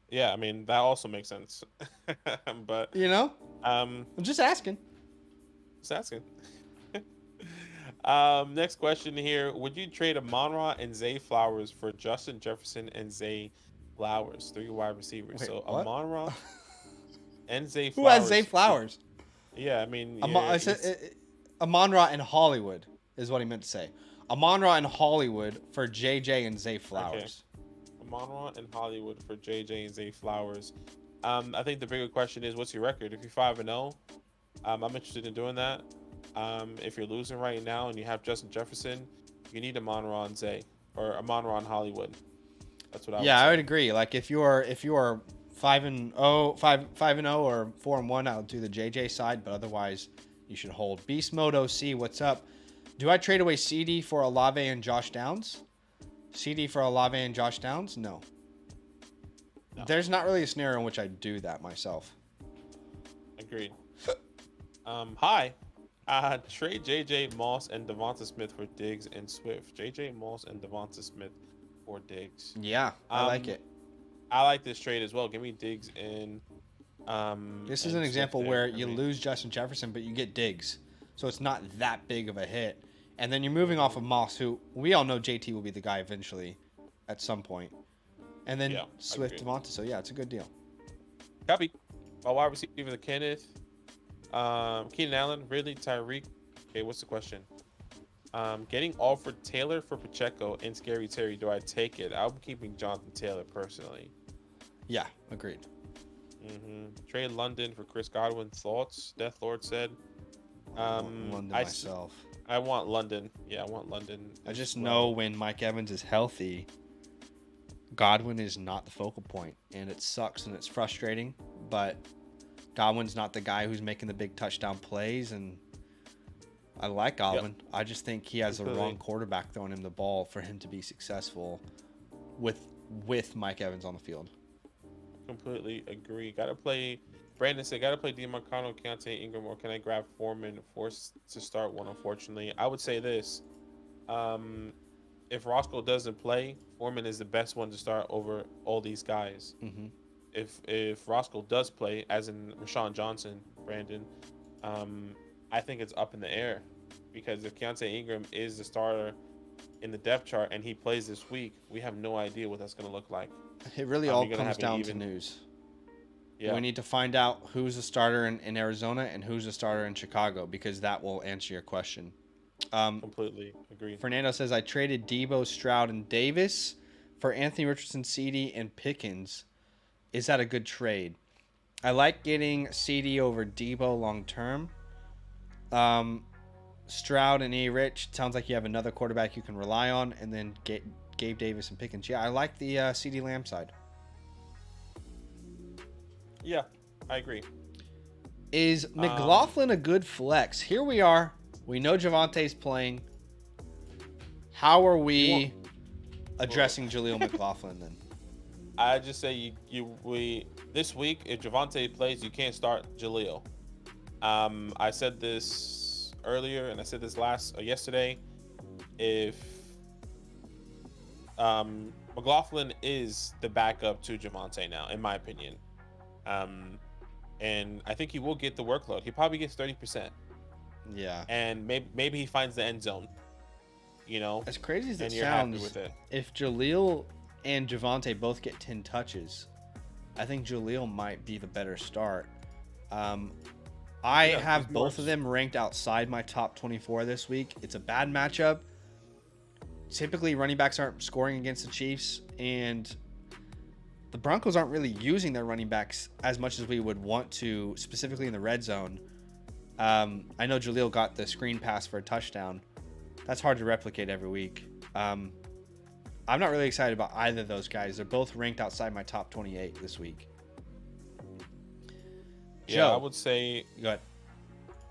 Yeah, I mean, that also makes sense. But, you know, I'm just asking. Just asking. Next question here. Would you trade Amon-Ra and Zay Flowers for Justin Jefferson and Zay Flowers? 3 wide receivers. Wait, so what? Amon-Ra and Zay Flowers. Who has Zay Flowers? Yeah, I mean, Amon-Ra and Hollywood is what he meant to say. Amon-Ra and Hollywood for JJ and Zay Flowers. Okay. Amon-Ra and Hollywood for JJ and Zay Flowers. I think the bigger question is, what's your record? If you're 5-0, I'm interested in doing that. If you're losing right now and you have Justin Jefferson, you need Amon-Ra and Zay or Amon-Ra and Hollywood. That's what I would say. I would agree. Like if you're 5-0 or 4-1, I'll do the JJ side, but otherwise you should hold. Beast Mode OC, what's up? Do I trade away CD for Olave and Josh Downs? CD for Olave and Josh Downs? No. There's not really a scenario in which I do that myself. Agreed. Hi. Trade JJ Moss and Devonta Smith for Diggs and Swift. JJ Moss and Devonta Smith for Diggs. Yeah, I like it. I like this trade as well. Give me Diggs and this is an example where you lose Justin Jefferson, but you get Diggs. So it's not that big of a hit. And then you're moving off of Moss, who we all know JT will be the guy eventually at some point. And then Swift Devonta. So yeah, it's a good deal. Copy. My wide receiver, Kenneth. Keenan Allen, Ridley, Tyreek. Okay, what's the question? Getting offered Taylor for Pacheco and Scary Terry. Do I take it? I'm keeping Jonathan Taylor personally. Yeah, agreed. Trade London for Chris Godwin. Thoughts? Death Lord said. London myself. I want London. Yeah, I want London. I just know when Mike Evans is healthy, Godwin is not the focal point, and it sucks and it's frustrating. But Godwin's not the guy who's making the big touchdown plays, and I like Godwin. Yep. I just think he has the wrong quarterback throwing him the ball for him to be successful with Mike Evans on the field. Completely agree. Brandon said, gotta play DeMarcano, Keontae Ingram, or can I grab Foreman, forced to start one, unfortunately. I would say this. If Roscoe doesn't play, Foreman is the best one to start over all these guys. If Roscoe does play, as in Rashawn Johnson, Brandon, I think it's up in the air. Because if Keontae Ingram is the starter in the depth chart and he plays this week, we have no idea what that's going to look like. It really all comes down to news. Yeah. We need to find out who's the starter in Arizona and who's the starter in Chicago, because that will answer your question. Completely agree. Fernando says, I traded Debo, Stroud, and Davis for Anthony Richardson, CD, and Pickens. Is that a good trade? I like getting CD over Debo long term. Stroud and A-Rich, sounds like you have another quarterback you can rely on, and then Gabe Davis and Pickens. Yeah, I like the CD Lamb side. Yeah, I agree. Is McLaughlin a good flex? Here we are. We know Javante's playing. How are we addressing Jaleel McLaughlin then? I just say we this week if Javonte plays, you can't start Jaleel. I said this earlier, and I said this yesterday. If McLaughlin is the backup to Javonte now, in my opinion, and I think he will get the workload. He probably gets 30%. Yeah, and maybe he finds the end zone. As crazy as it you're sounds, happy with it. If Jaleel and Javonte both get 10 touches, I think Jaleel might be the better start. I have both of them ranked outside my top 24 this week. It's a bad matchup. Typically, running backs aren't scoring against the Chiefs, and the Broncos aren't really using their running backs as much as we would want to, specifically in the red zone. I know Jaleel got the screen pass for a touchdown. That's hard to replicate every week. I'm not really excited about either of those guys. They're both ranked outside my top 28 this week. Yeah, Joe, I would say. Go ahead.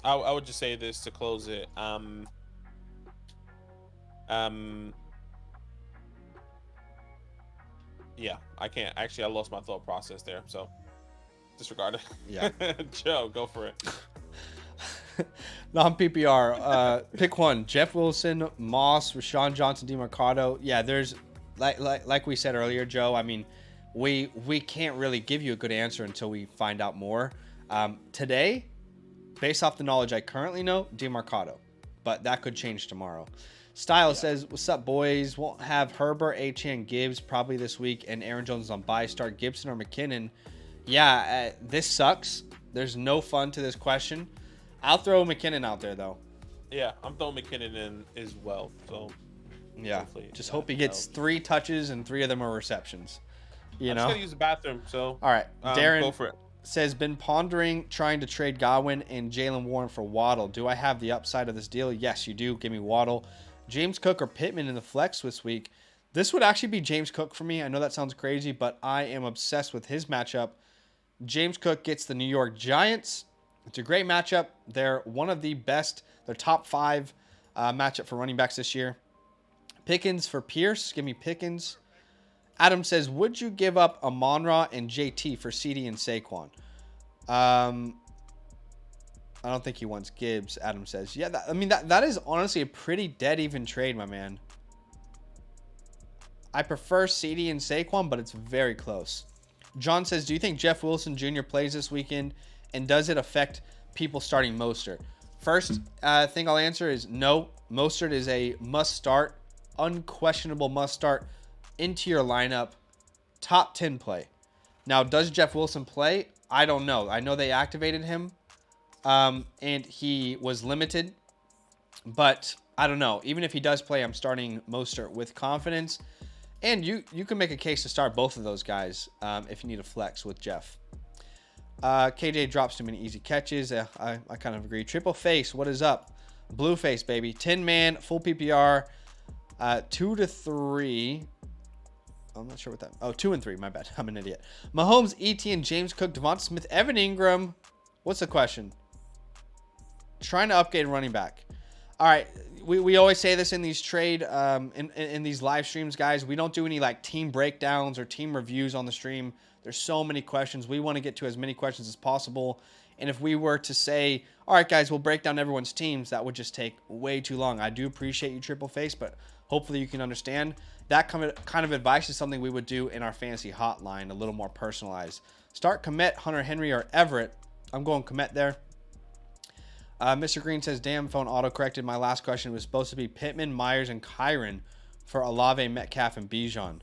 I would just say this to close it. Yeah, I can't. Actually, I lost my thought process there, so disregard it. Yeah. Joe, go for it. Non-PPR. Pick one. Jeff Wilson, Moss, Rashawn Johnson, DeMarcado. Yeah, there's like we said earlier, Joe. I mean, we can't really give you a good answer until we find out more. Today, based off the knowledge I currently know, DeMarcado, but that could change tomorrow. Style says, "What's up, boys? Won't have Herbert, Achane, Gibbs probably this week, and Aaron Jones on bye. Start Gibson or McKinnon." Yeah, this sucks. There's no fun to this question. I'll throw McKinnon out there though. Yeah, I'm throwing McKinnon in as well. So yeah, just hope he gets 3 touches and 3 of them are receptions. I'm just gonna use the bathroom. So all right, Darren go for it. Says, been pondering trying to trade Godwin and Jaylen Warren for Waddle. Do I have the upside of this deal? Yes, you do. Give me Waddle. James Cook or Pittman in the flex this week. This would actually be James Cook for me. I know that sounds crazy, but I am obsessed with his matchup. James Cook gets the New York Giants. It's a great matchup. They're one of the best. They're top 5 matchup for running backs this year. Pickens for Pierce. Give me Pickens. Adam says, would you give up Amon-Ra and JT for CD and Saquon? I don't think he wants Gibbs, Adam says. Yeah, that is honestly a pretty dead even trade, my man. I prefer CD and Saquon, but it's very close. John says, do you think Jeff Wilson Jr. plays this weekend, and does it affect people starting Mostert? First thing I'll answer is no. Mostert is a must-start, unquestionable must-start into your lineup, top 10 play. Now, does Jeff Wilson play? I don't know. I know they activated him, and he was limited, but I don't know. Even if he does play, I'm starting Mostert with confidence, and you can make a case to start both of those guys if you need a flex with Jeff. KJ drops too many easy catches. I kind of agree. Triple face, what is up? Blue face, baby. 10-man, full PPR, 2 to 3. I'm not sure what that... Oh, 2 and 3. My bad. I'm an idiot. Mahomes, ETN, James Cook, Devonta Smith, Evan Ingram. What's the question? Trying to upgrade running back. All right. We always say this in these in these live streams, guys. We don't do any like team breakdowns or team reviews on the stream. There's so many questions. We want to get to as many questions as possible. And if we were to say, all right, guys, we'll break down everyone's teams, that would just take way too long. I do appreciate you, Triple Face, but hopefully you can understand. That kind of advice is something we would do in our fantasy hotline, a little more personalized. Start Kmet, Hunter Henry, or Everett. I'm going Kmet there. Mr. Green says, damn, phone auto-corrected. My last question was supposed to be Pittman, Myers, and Kyron for Olave, Metcalf, and Bijan.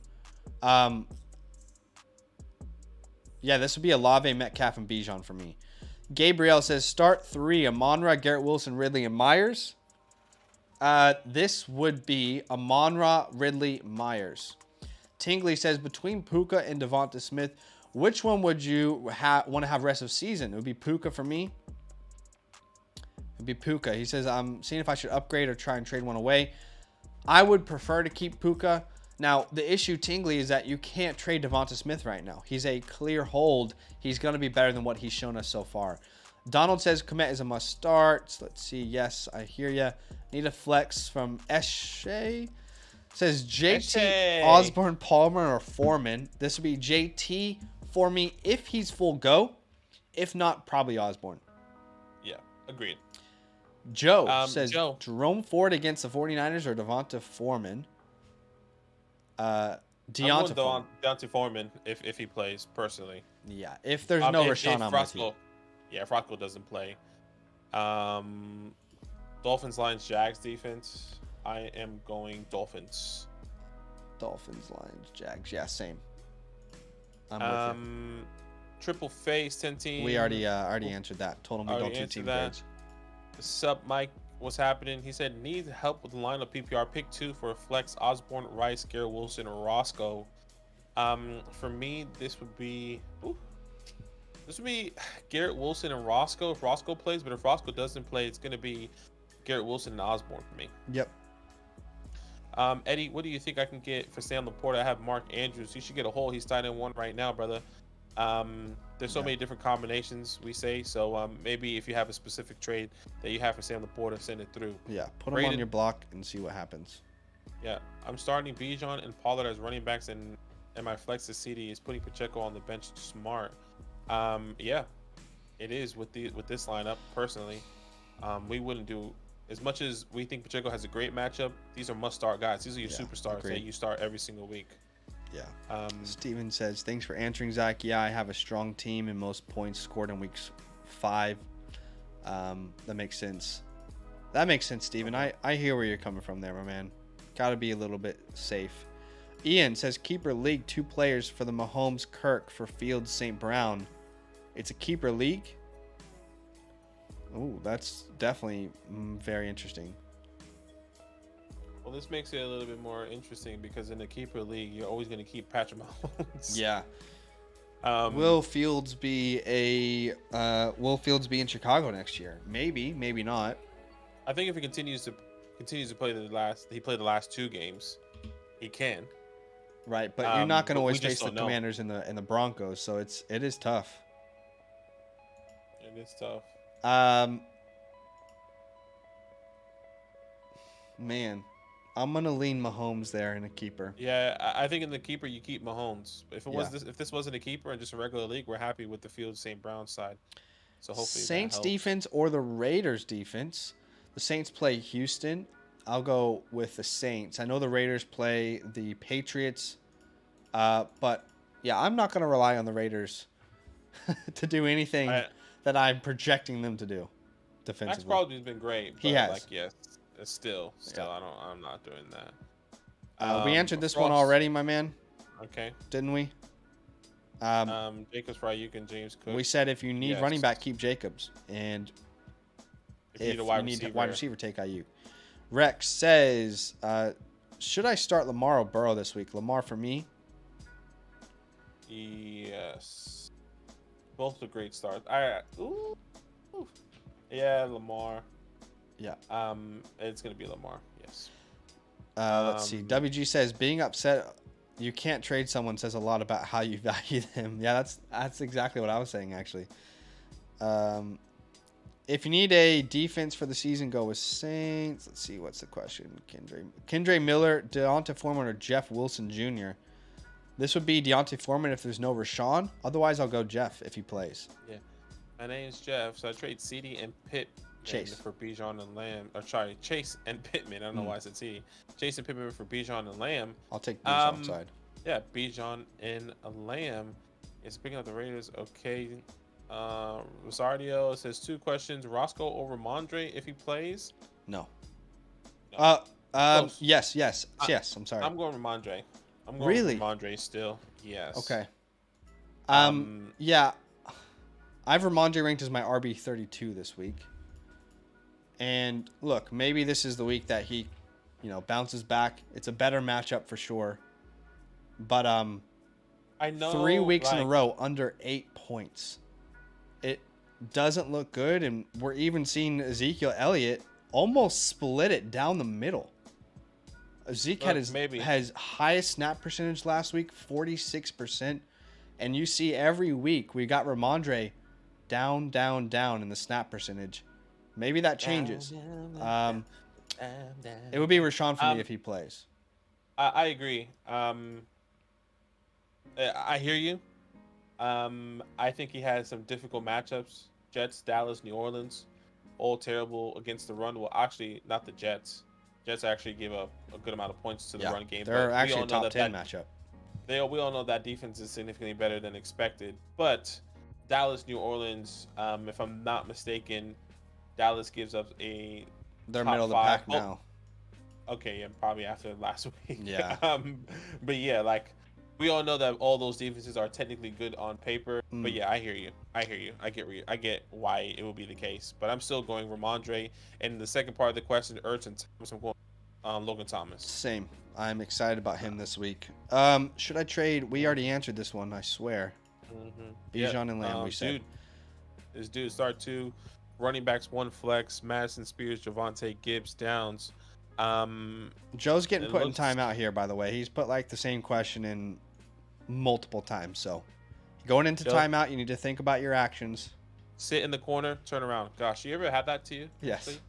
Yeah, this would be Olave, Metcalf, and Bijan for me. Gabriel says, start 3, Amon-Ra, Garrett Wilson, Ridley, and Myers. This would be Amon-Ra, Ridley, Myers. Tingley says, between Puka and Devonta Smith, which one would you want to have rest of season? It would be Puka for me. It would be Puka. He says, I'm seeing if I should upgrade or try and trade one away. I would prefer to keep Puka. Now, the issue, Tingley, is that you can't trade Devonta Smith right now. He's a clear hold. He's going to be better than what he's shown us so far. Donald says Kmet is a must start. So let's see. Yes, I hear you. Need a flex from Eshe. Says JT, Hey. Osborne, Palmer, or Foreman. This would be JT for me if he's full go. If not, probably Osborne. Yeah, agreed. Joe says Joe. Jerome Ford against the 49ers or Devonta Foreman. Deonta Foreman. Deontay Foreman if he plays personally. Yeah, if there's no Rashawn, I'm with you. Yeah, if Roscoe doesn't play. Dolphins, Lions, Jags defense. I am going Dolphins. Dolphins, Lions, Jags. Yeah, same. I'm with you. Triple face 10 team. We already answered that. Told him we don't do team grades. Sup, Mike? What's happening? He said need help with the lineup PPR. Pick 2 for flex: Osborne, Rice, Garrett Wilson, or Roscoe. For me, this would be Garrett Wilson and Roscoe if Roscoe plays. But if Roscoe doesn't play, it's gonna be Garrett Wilson and Osborne for me. Yep. Eddie, what do you think I can get for Sam Laporta? I have Mark Andrews. He should get a hole. He's tied in one right now, brother. There's so many different combinations we say. So maybe if you have a specific trade that you have for Sam Laporta, send it through. Yeah, put him on your block and see what happens. Yeah, I'm starting Bijan and Pollard as running backs, and my flex is CD is putting Pacheco on the bench. Smart. Yeah, it is with this lineup. Personally, we wouldn't do as much as we think Pacheco has a great matchup. These are must-start guys. These are your superstars that you start every single week. Yeah. Steven says, thanks for answering, Zach. Yeah, I have a strong team and most points scored in weeks 5. That makes sense. That makes sense, Steven. I hear where you're coming from there, my man. Got to be a little bit safe. Ian says, keeper league, 2 players for the Mahomes, Kirk for Fields, St. Brown. It's a keeper league? Ooh, that's definitely very interesting. Well, this makes it a little bit more interesting because in the keeper league, you're always going to keep Patrick Mahomes. Yeah. Will Fields be in Chicago next year? Maybe, maybe not. I think if he continues to play the last 2 games, he can. Right, but you're not going to always face the Commanders and the Broncos, so it is tough. It is tough. Man, I'm gonna lean Mahomes there in a keeper. Yeah, I think in the keeper you keep Mahomes. If this wasn't a keeper and just a regular league, we're happy with the Fields St. Brown side. So hopefully Saints defense or the Raiders defense. The Saints play Houston. I'll go with the Saints. I know the Raiders play the Patriots, but yeah, I'm not gonna rely on the Raiders to do anything that I'm projecting them to do defensively. Max Crosby's been great. But he has. Like, yes. Still, yeah. I'm not doing that. We answered this one already, my man. Okay. Didn't we? Jacobs, Ryuk, and James Cook. We said if you need running back, keep Jacobs, and if you need wide receiver, take IU. Rex says, should I start Lamar or Burrow this week? Lamar for me. Yes. Both are great starts. Yeah, Lamar. Yeah. It's gonna be Lamar. Yes. Let's see. WG says being upset you can't trade someone says a lot about how you value them. Yeah, that's exactly what I was saying actually. If you need a defense for the season, go with Saints. Let's see what's the question. Kendre Miller, Deonta Foreman, or Jeff Wilson Jr. This would be Deonta Foreman if there's no Rashawn. Otherwise, I'll go Jeff if he plays. Yeah. My name's Jeff, so I trade CD and Chase for Bijan and Lamb. Or sorry, Chase and Pittman. I don't know why I said CD. Chase and Pittman for Bijan and Lamb. I'll take Bijan side. Yeah, Bijan and Lamb. It's picking up the Raiders. Okay. Rosario says 2 questions. Roscoe over Mondre if he plays? No. Yes. I'm sorry. I'm going with Mondre. I'm going with Mondre still. Yes. Okay. Yeah. I have Ramondre ranked as my RB32 this week. And look, maybe this is the week that he, bounces back. It's a better matchup for sure. But I know 3 weeks in a row under 8 points. It doesn't look good, and we're even seeing Ezekiel Elliott almost split it down the middle. Zeke has highest snap percentage last week, 46%. And you see every week we got Ramondre down in the snap percentage. Maybe that changes. It would be Rashawn for me if he plays. I agree. I hear you. I think he has some difficult matchups. Jets, Dallas, New Orleans, all terrible against the run. Well, actually, not the Jets. Jets actually gave up a good amount of points to the Yeah, run game, they're but we actually all a know top that 10 matchup. we all know that defense is significantly better than expected. But Dallas, New Orleans, if I'm not mistaken, Dallas gives up a They're top middle of the five. pack now. Okay, yeah, probably after last week. Yeah. But yeah, like we all know that all those defenses are technically good on paper. But yeah, I hear you. I hear you. I get why it will be the case. But I'm still going Ramondre. And the second part of the question, Ertz and Thomas, I'm going Logan Thomas. Same. I'm excited about him this week. Should I trade? We already answered this one, I swear. Bijan and Lamb, we said. This dude start 2, running backs 1 flex, Madison Spears, Javonte Gibbs, Downs. Joe's getting put in timeout here, by the way. He's put like the same question in multiple times. So going into timeout, you need to think about your actions. Sit in the corner, turn around. Gosh, you ever had that to you? Yes. Actually?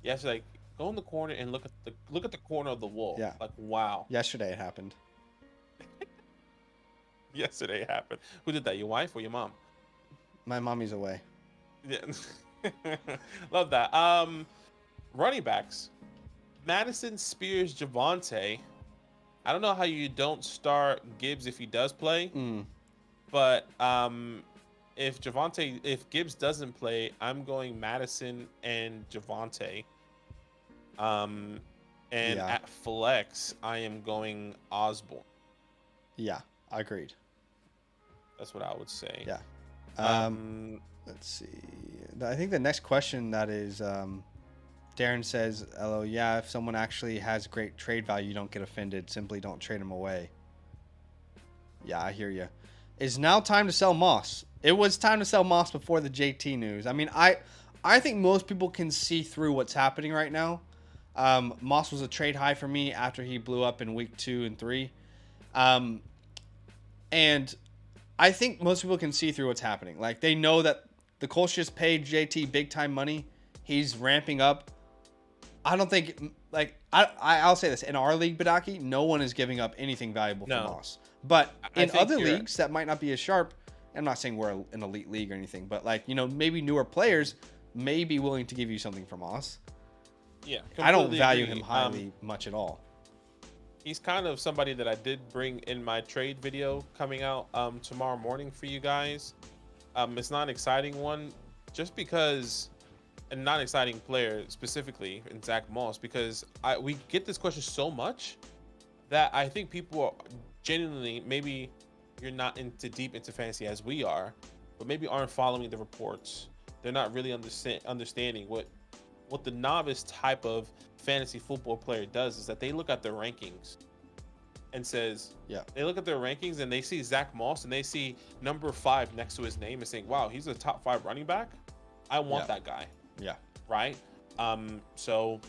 Yes, like go in the corner and look at the corner of the wall. Yeah. Like wow. Yesterday it happened. Yesterday it happened. Who did that? Your wife or your mom? My mommy's away. Yeah. Love that. Running backs. Madison, Spears, Javonte. I don't know how you don't start Gibbs if he does play. But if Gibbs doesn't play, I'm going Madison and Javonte. At flex, I am going Osborne. Yeah, agreed. That's what I would say. Yeah. Let's see. I think the next question that is Darren says, "Hello, yeah, if someone actually has great trade value, you don't get offended. Simply don't trade them away." Yeah, I hear you. Is now time to sell Moss? It was time to sell Moss before the JT news. I mean, I think most people can see through what's happening right now. Moss was a trade high for me after he blew up in week 2 and 3. And I think most people can see through what's happening. Like, they know that the Colts just paid JT big time money. He's ramping up. I don't think, like, I'll say this. In our league, Badaki, no one is giving up anything valuable for Moss. But in other leagues that might not be as sharp, I'm not saying we're an elite league or anything, but, like, you know, maybe newer players may be willing to give you something for Moss. Yeah. I don't value him highly much at all. He's kind of somebody that I did bring in my trade video coming out tomorrow morning for you guys. It's not an exciting one just because, and not an exciting player specifically in Zach Moss, because we get this question so much that I think people are genuinely, maybe you're not deep into fantasy as we are, but maybe aren't following the reports. They're not really understanding what the novice type of fantasy football player does is that they look at their rankings and says, they look at their rankings and they see Zach Moss and they see number 5 next to his name and saying, wow, he's a top 5 running back. I want that guy. Yeah. Right. So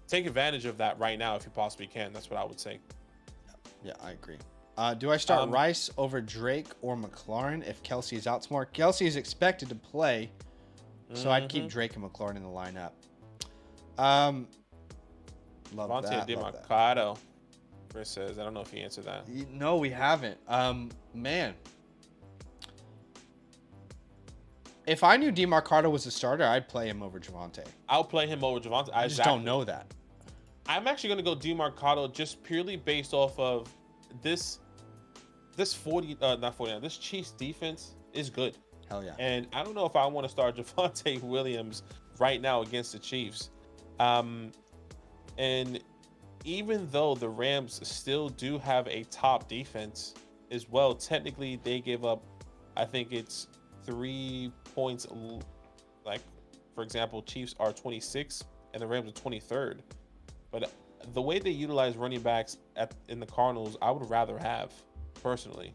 take advantage of that right now if you possibly can. That's what I would say. Yeah, I agree. Do I start Rice over Drake or McLaurin if Kelsey is out tomorrow? Kelsey is expected to play, so I'd keep Drake and McLaurin in the lineup. Love that. DeMarcado. Chris says, I don't know if he answered that. No, we haven't. Man. If I knew DeMarcado was a starter, I'd play him over Javonte. I'll play him over Javonte. I just don't know that. I'm actually going to go DeMarcado just purely based off of this Chiefs defense is good. Hell yeah. And I don't know if I want to start Javonte Williams right now against the Chiefs. And even though the Rams still do have a top defense as well, technically they gave up, I think it's 3 points. Like, for example, Chiefs are 26 and the Rams are 23rd. But the way they utilize running backs in the Cardinals, I would rather have personally.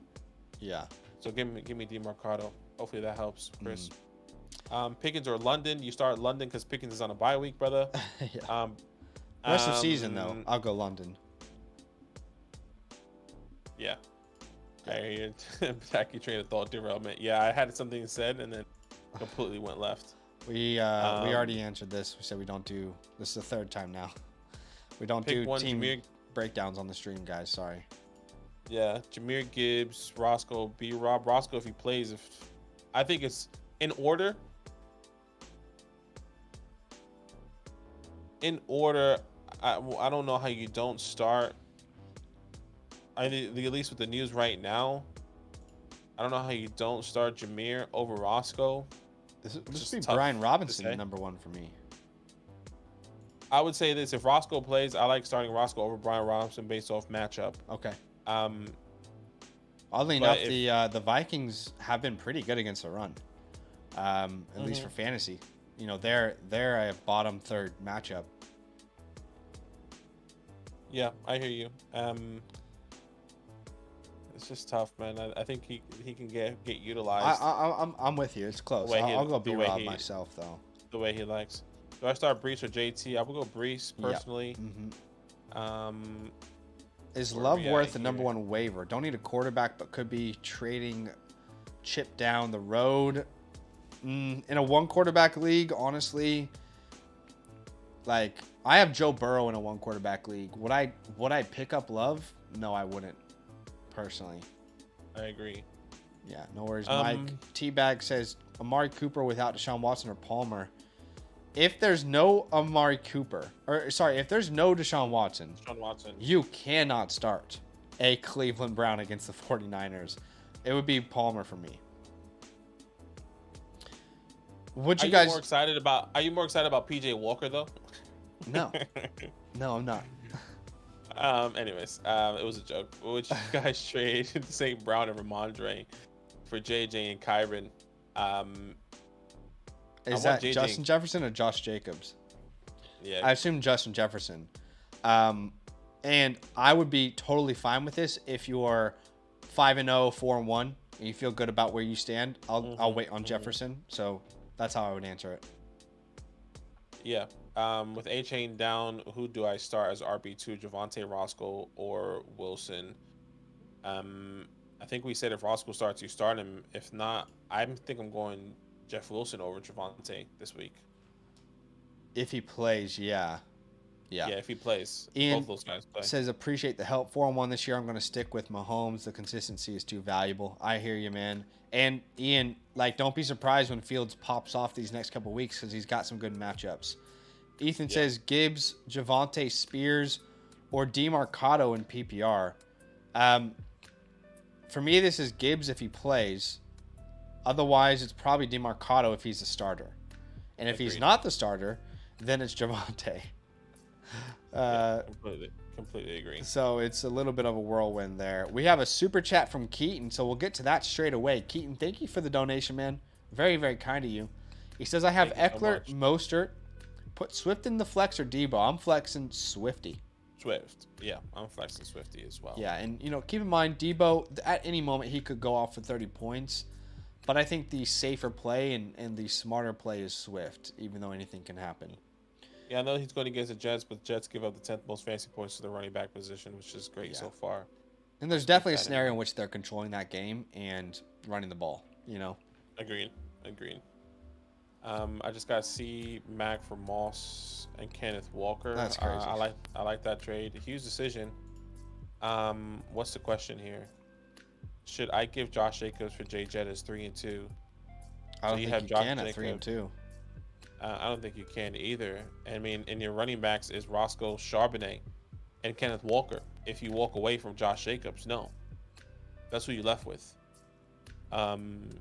Yeah. So give me DeMarcado. Hopefully that helps, Chris. Pickens or London? You start London because Pickens is on a bye week, brother. Yeah. Rest of season though, I'll go London. Yeah. I hear you. Back your train of thought derailment. Yeah, I had something said and then completely went left. We already answered this. We said we don't do. This is the 3rd time now. We don't do team. breakdowns on the stream, guys. Sorry. Yeah, Jahmyr Gibbs, Roscoe, B-Rob. Roscoe, if he plays, I think it's in order. I don't know how you don't start. At least with the news right now, I don't know how you don't start Jahmyr over Roscoe. This would be Brian Robinson number one for me. I would say this: if Roscoe plays, I like starting Roscoe over Brian Robinson based off matchup. Okay. Oddly enough, the Vikings have been pretty good against the run, at least for fantasy. You know, they're a bottom third matchup. Yeah, I hear you. It's just tough, man. I think he can get utilized. I'm with you. It's close. I'll go B-Rob myself though. The way he likes. Do I start Breece or JT? I would go Breece personally. Yep. Is Love worth the number one waiver? Don't need a quarterback, but could be trading chip down the road. In a one quarterback league, honestly, like I have Joe Burrow in a one quarterback league. Would I pick up Love? No, I wouldn't. Personally, I agree. Yeah, no worries. Mike T-Bag says Amari Cooper without Deshaun Watson or Palmer. If there's no Amari Cooper, if there's no Deshaun Watson, you cannot start a Cleveland Brown against the 49ers. It would be Palmer for me. Are you more excited about PJ Walker though? No, I'm not. Anyways, it was a joke. Would you guys trade St. Brown and Ramondre for JJ and Kyron? Is that Justin Jefferson or Josh Jacobs? Yeah, I assume Justin Jefferson. And I would be totally fine with this if you're 5-0, 4-1, and you feel good about where you stand. I'll wait on Jefferson. So that's how I would answer it. Yeah. With A-Chain down, who do I start as RB2? Javonte, Roscoe, or Wilson? I think we said if Roscoe starts, you start him. If not, I think I'm going Jeff Wilson over Javonte this week. If he plays, yeah. Yeah, if he plays. Ian both those guys play. Says, appreciate the help. 4-1 this year. I'm going to stick with Mahomes. The consistency is too valuable. I hear you, man. And Ian, don't be surprised when Fields pops off these next couple weeks because he's got some good matchups. Ethan says Gibbs, Javonte, Spears, or DeMarcado in PPR. For me, this is Gibbs if he plays. Otherwise, it's probably DeMarcado if he's the starter. And if he's not the starter, then it's Javonte. Completely agree. So it's a little bit of a whirlwind there. We have a super chat from Keaton, so we'll get to that straight away. Keaton, thank you for the donation, man. Very, very kind of you. He says, I have Eckler, Mostert. Put Swift in the flex or Debo. I'm flexing Swifty. Swift. Yeah, I'm flexing Swifty as well. Yeah, and keep in mind, Debo, at any moment, he could go off for 30 points. But I think the safer play and the smarter play is Swift, even though anything can happen. Yeah, I know he's going against the Jets, but the Jets give up the 10th most fantasy points to the running back position, which is great so far. And there's definitely a scenario in which they're controlling that game and running the ball, Agreed. I just got C Mac for Moss and Kenneth Walker. That's crazy. I like that trade. Huge decision. What's the question here? Should I give Josh Jacobs for Jay Jett as 3-2? I don't think you can at 3-2. I don't think you can either. I mean, in your running backs is Roscoe, Charbonnet, and Kenneth Walker. If you walk away from Josh Jacobs, no. That's who you're left with. I'm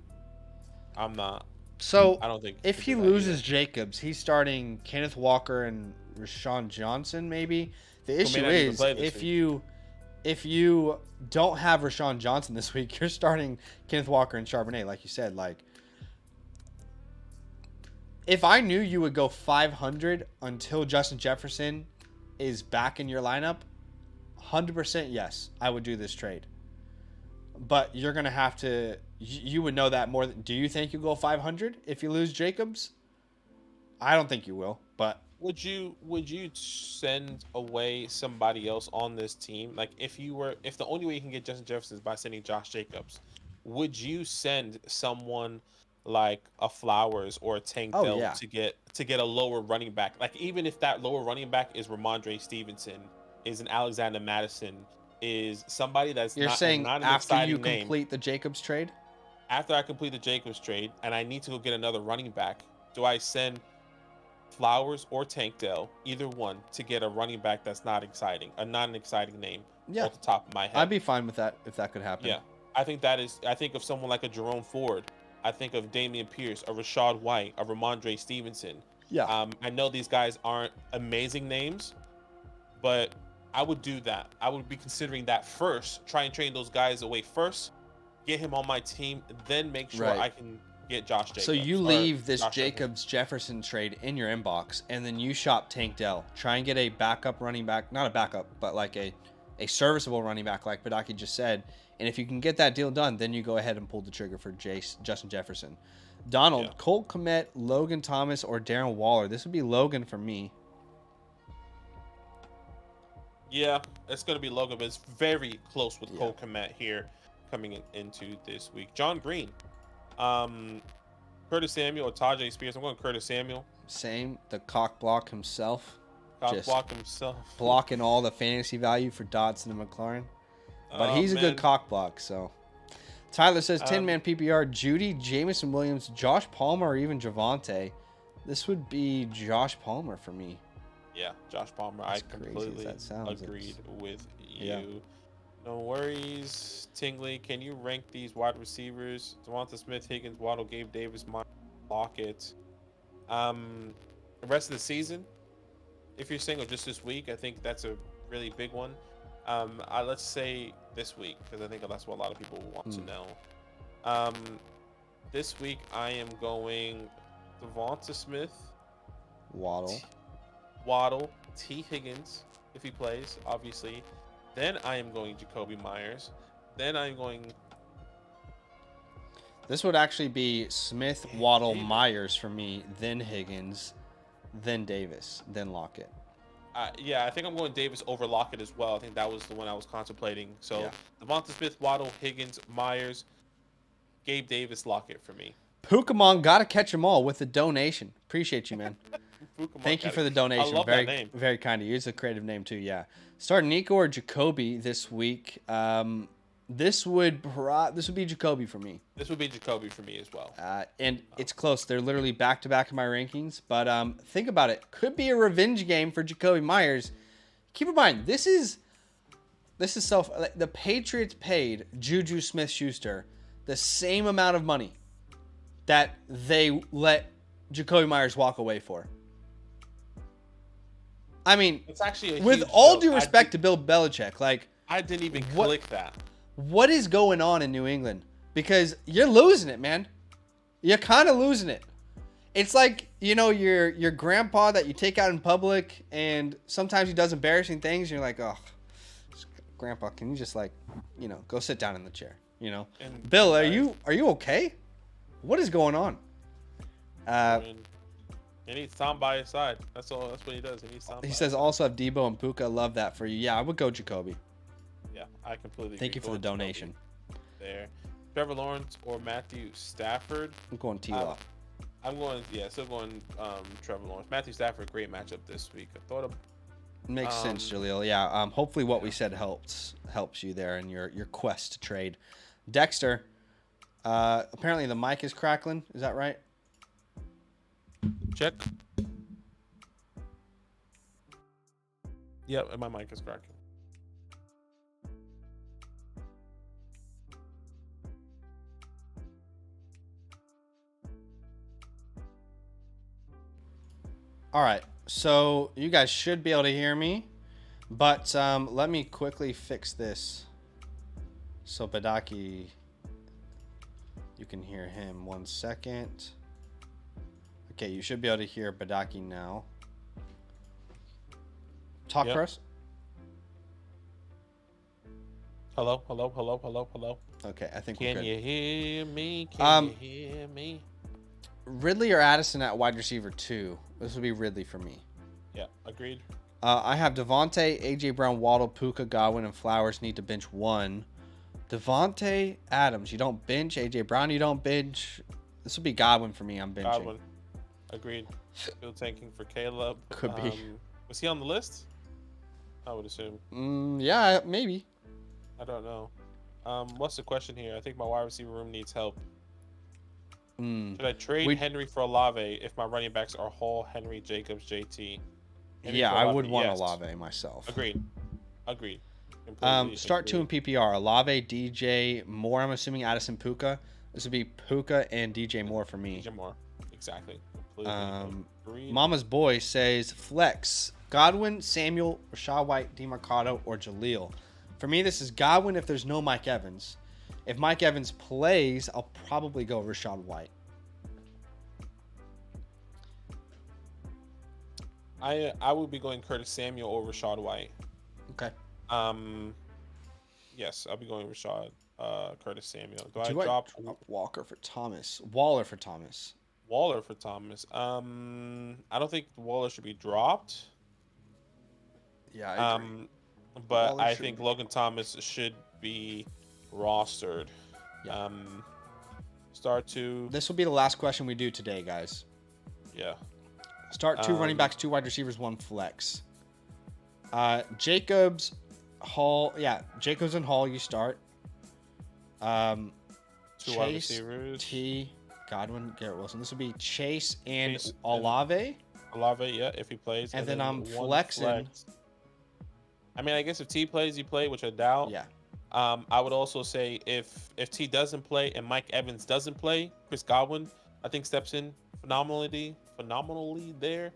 not. So I don't think if he loses Jacobs, he's starting Kenneth Walker and Rashawn Johnson, maybe. The issue is if you don't have Rashawn Johnson this week, you're starting Kenneth Walker and Charbonnet, like you said. If I knew you would go 500 until Justin Jefferson is back in your lineup, 100% yes, I would do this trade. But you're going to have to... You would know that more. Do you think you'll go 500 if you lose Jacobs? I don't think you will, but... Would you send away somebody else on this team? If the only way you can get Justin Jefferson is by sending Josh Jacobs, would you send someone like a Flowers or a Tank Dell to get a lower running back? Even if that lower running back is Ramondre Stevenson is an Alexander Madison, is somebody that's You're not, saying not an after you exciting name. complete the Jacobs trade? After I complete the Jacobs trade and I need to go get another running back, do I send Flowers or Tank Dell, either one, to get a running back that's not exciting, a non-exciting name off the top of my head? I'd be fine with that if that could happen. Yeah, I think that is. I think of someone like a Jerome Ford. I think of Damian Pierce, a Rashad White, a Ramondre Stevenson. Yeah. I know these guys aren't amazing names, but I would do that. I would be considering that first. Try and train those guys away first. Get him on my team, then make sure I can get Josh Jacobs. So you leave this Jacobs Jefferson trade in your inbox, and then you shop Tank Dell. Try and get a backup running back, not a backup, but like a serviceable running back, like Badaki just said. And if you can get that deal done, then you go ahead and pull the trigger for Justin Jefferson. Donald, Cole Kmet, Logan Thomas, or Darren Waller. This would be Logan for me. Yeah, it's going to be Logan, but it's very close with Cole Kmet here coming into this week. John Green, Curtis Samuel, or Tajay Spears. I'm going Curtis Samuel. Same, the cock block himself. Block himself. Blocking all the fantasy value for Dodson and McLaurin. But he's a good cock block, so. Tyler says 10-man PPR, Judy, Jameson Williams, Josh Palmer, or even Javonte. This would be Josh Palmer for me. Yeah, Josh Palmer. I completely agreed with you. Yeah. No worries. Tingley, can you rank these wide receivers? Devonta Smith, Higgins, Waddle, Gabe Davis, Lockett. The rest of the season, if you're single just this week, I think that's a really big one. Let's say this week, because I think that's what a lot of people want to know. This week, I am going Devonta Smith, Waddle, T. Higgins, if he plays, obviously. Then I am going Jacoby Myers. Then I'm going. This would actually be Smith, Waddle, Myers for me, then Higgins, then Davis, then Lockett. Yeah, I think I'm going Davis over Lockett as well. I think that was the one I was contemplating. So Devonta Smith, Waddle, Higgins, Myers, Gabe Davis, Lockett for me. Pokemon gotta catch them all with a donation. Appreciate you, man. Thank you for the donation. I love very, that name. Very kind of you. It's a creative name too. Yeah. Start Nico or Jacoby this week. This would be Jacoby for me. This would be Jacoby for me as well. And it's close. They're literally back to back in my rankings. But think about it. Could be a revenge game for Jacoby Myers. Keep in mind, this is the Patriots paid Juju Smith-Schuster the same amount of money that they let Jacoby Myers walk away for. I mean, it's actually with all due respect to Bill Belichick, like I didn't even click that. What is going on in New England? Because you're losing it, man. You're kind of losing it. It's like, your grandpa that you take out in public, and sometimes he does embarrassing things, and you're like, oh, Grandpa, can you just go sit down in the chair? And Bill, are you okay? What is going on? He needs Tom by his side. That's all. That's what he does. He needs Tom. He says also have Debo and Puka. Love that for you. Yeah, I would go Jacoby. Yeah, I completely. Thank you for the donation. There, Trevor Lawrence or Matthew Stafford. I'm going T-Law. I'm going. Yeah, still going. Trevor Lawrence. Matthew Stafford. Great matchup this week. I thought of. Makes sense, Jaleel. Yeah. Hopefully, what we said helps you there in your quest to trade. Dexter. Apparently the mic is crackling. Is that right? Check. Yep, my mic is cracking. All right, so you guys should be able to hear me, but let me quickly fix this. So Badaki, you can hear him. 1 second. Okay, you should be able to hear Badaki now. Talk for us. Hello, hello, hello, hello, hello. Okay, I think we're good. Can you hear me? Can you hear me? Ridley or Addison at wide receiver 2. This would be Ridley for me. Yeah, agreed. I have Devontae, A.J. Brown, Waddle, Puka, Godwin, and Flowers need to bench 1. Devontae Adams, you don't bench. A.J. Brown, you don't bench. This would be Godwin for me. I'm benching. Godwin. Agreed. Still tanking for Caleb. Could be. Was he on the list? I would assume. Yeah, maybe. I don't know. What's the question here? I think my wide receiver room needs help. Should I trade Henry for Olave if my running backs are Hall, Henry, Jacobs, JT? Henry I would want Olave myself. Agreed. Start two in PPR. Olave, DJ Moore. I'm assuming Addison Puka. This would be Puka and DJ Moore for me. DJ Moore, exactly. Mama's boy says flex Godwin, Samuel, Rachaad White, DeMarcado, or Jaleel. For me, this is Godwin if there's no Mike Evans. If Mike Evans plays, I'll probably go Rachaad White. I would be going Curtis Samuel over Rachaad White. Okay. Yes, I'll be going Curtis Samuel. Do I drop Waller for Thomas? Waller for Thomas. I don't think Waller should be dropped. Yeah, I agree. But I think Logan Thomas should be rostered. Yeah. Start two. This will be the last question we do today, guys. Yeah. Start two running backs, 2 wide receivers, 1 flex. Jacobs, Hall. Yeah, Jacobs and Hall. You start. 2 wide receivers. T. Godwin, Garrett Wilson. This would be Chase and Olave. Olave, yeah, if he plays. And then I'm flexing. I mean, I guess if T plays, you play, which I doubt. Yeah. I would also say if T doesn't play and Mike Evans doesn't play, Chris Godwin, I think steps in phenomenally there.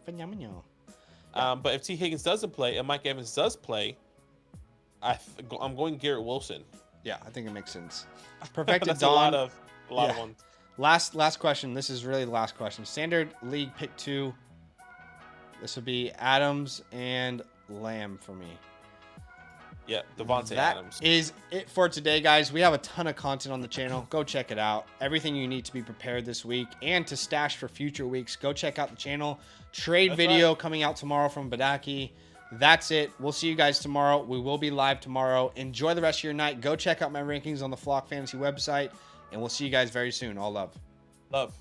Phenomenal. But if T Higgins doesn't play and Mike Evans does play, I'm going Garrett Wilson. Yeah, I think it makes sense. Perfected That's Dawn. a lot of ones. Last question. This is really the last question. Standard League pick 2. This would be Adams and Lamb for me. Yeah, Devontae Adams. That is it for today, guys. We have a ton of content on the channel. Go check it out. Everything you need to be prepared this week and to stash for future weeks. Go check out the channel. Trade video coming out tomorrow from Badaki. That's it. We'll see you guys tomorrow. We will be live tomorrow. Enjoy the rest of your night. Go check out my rankings on the Flock Fantasy website, and we'll see you guys very soon. All love. Love.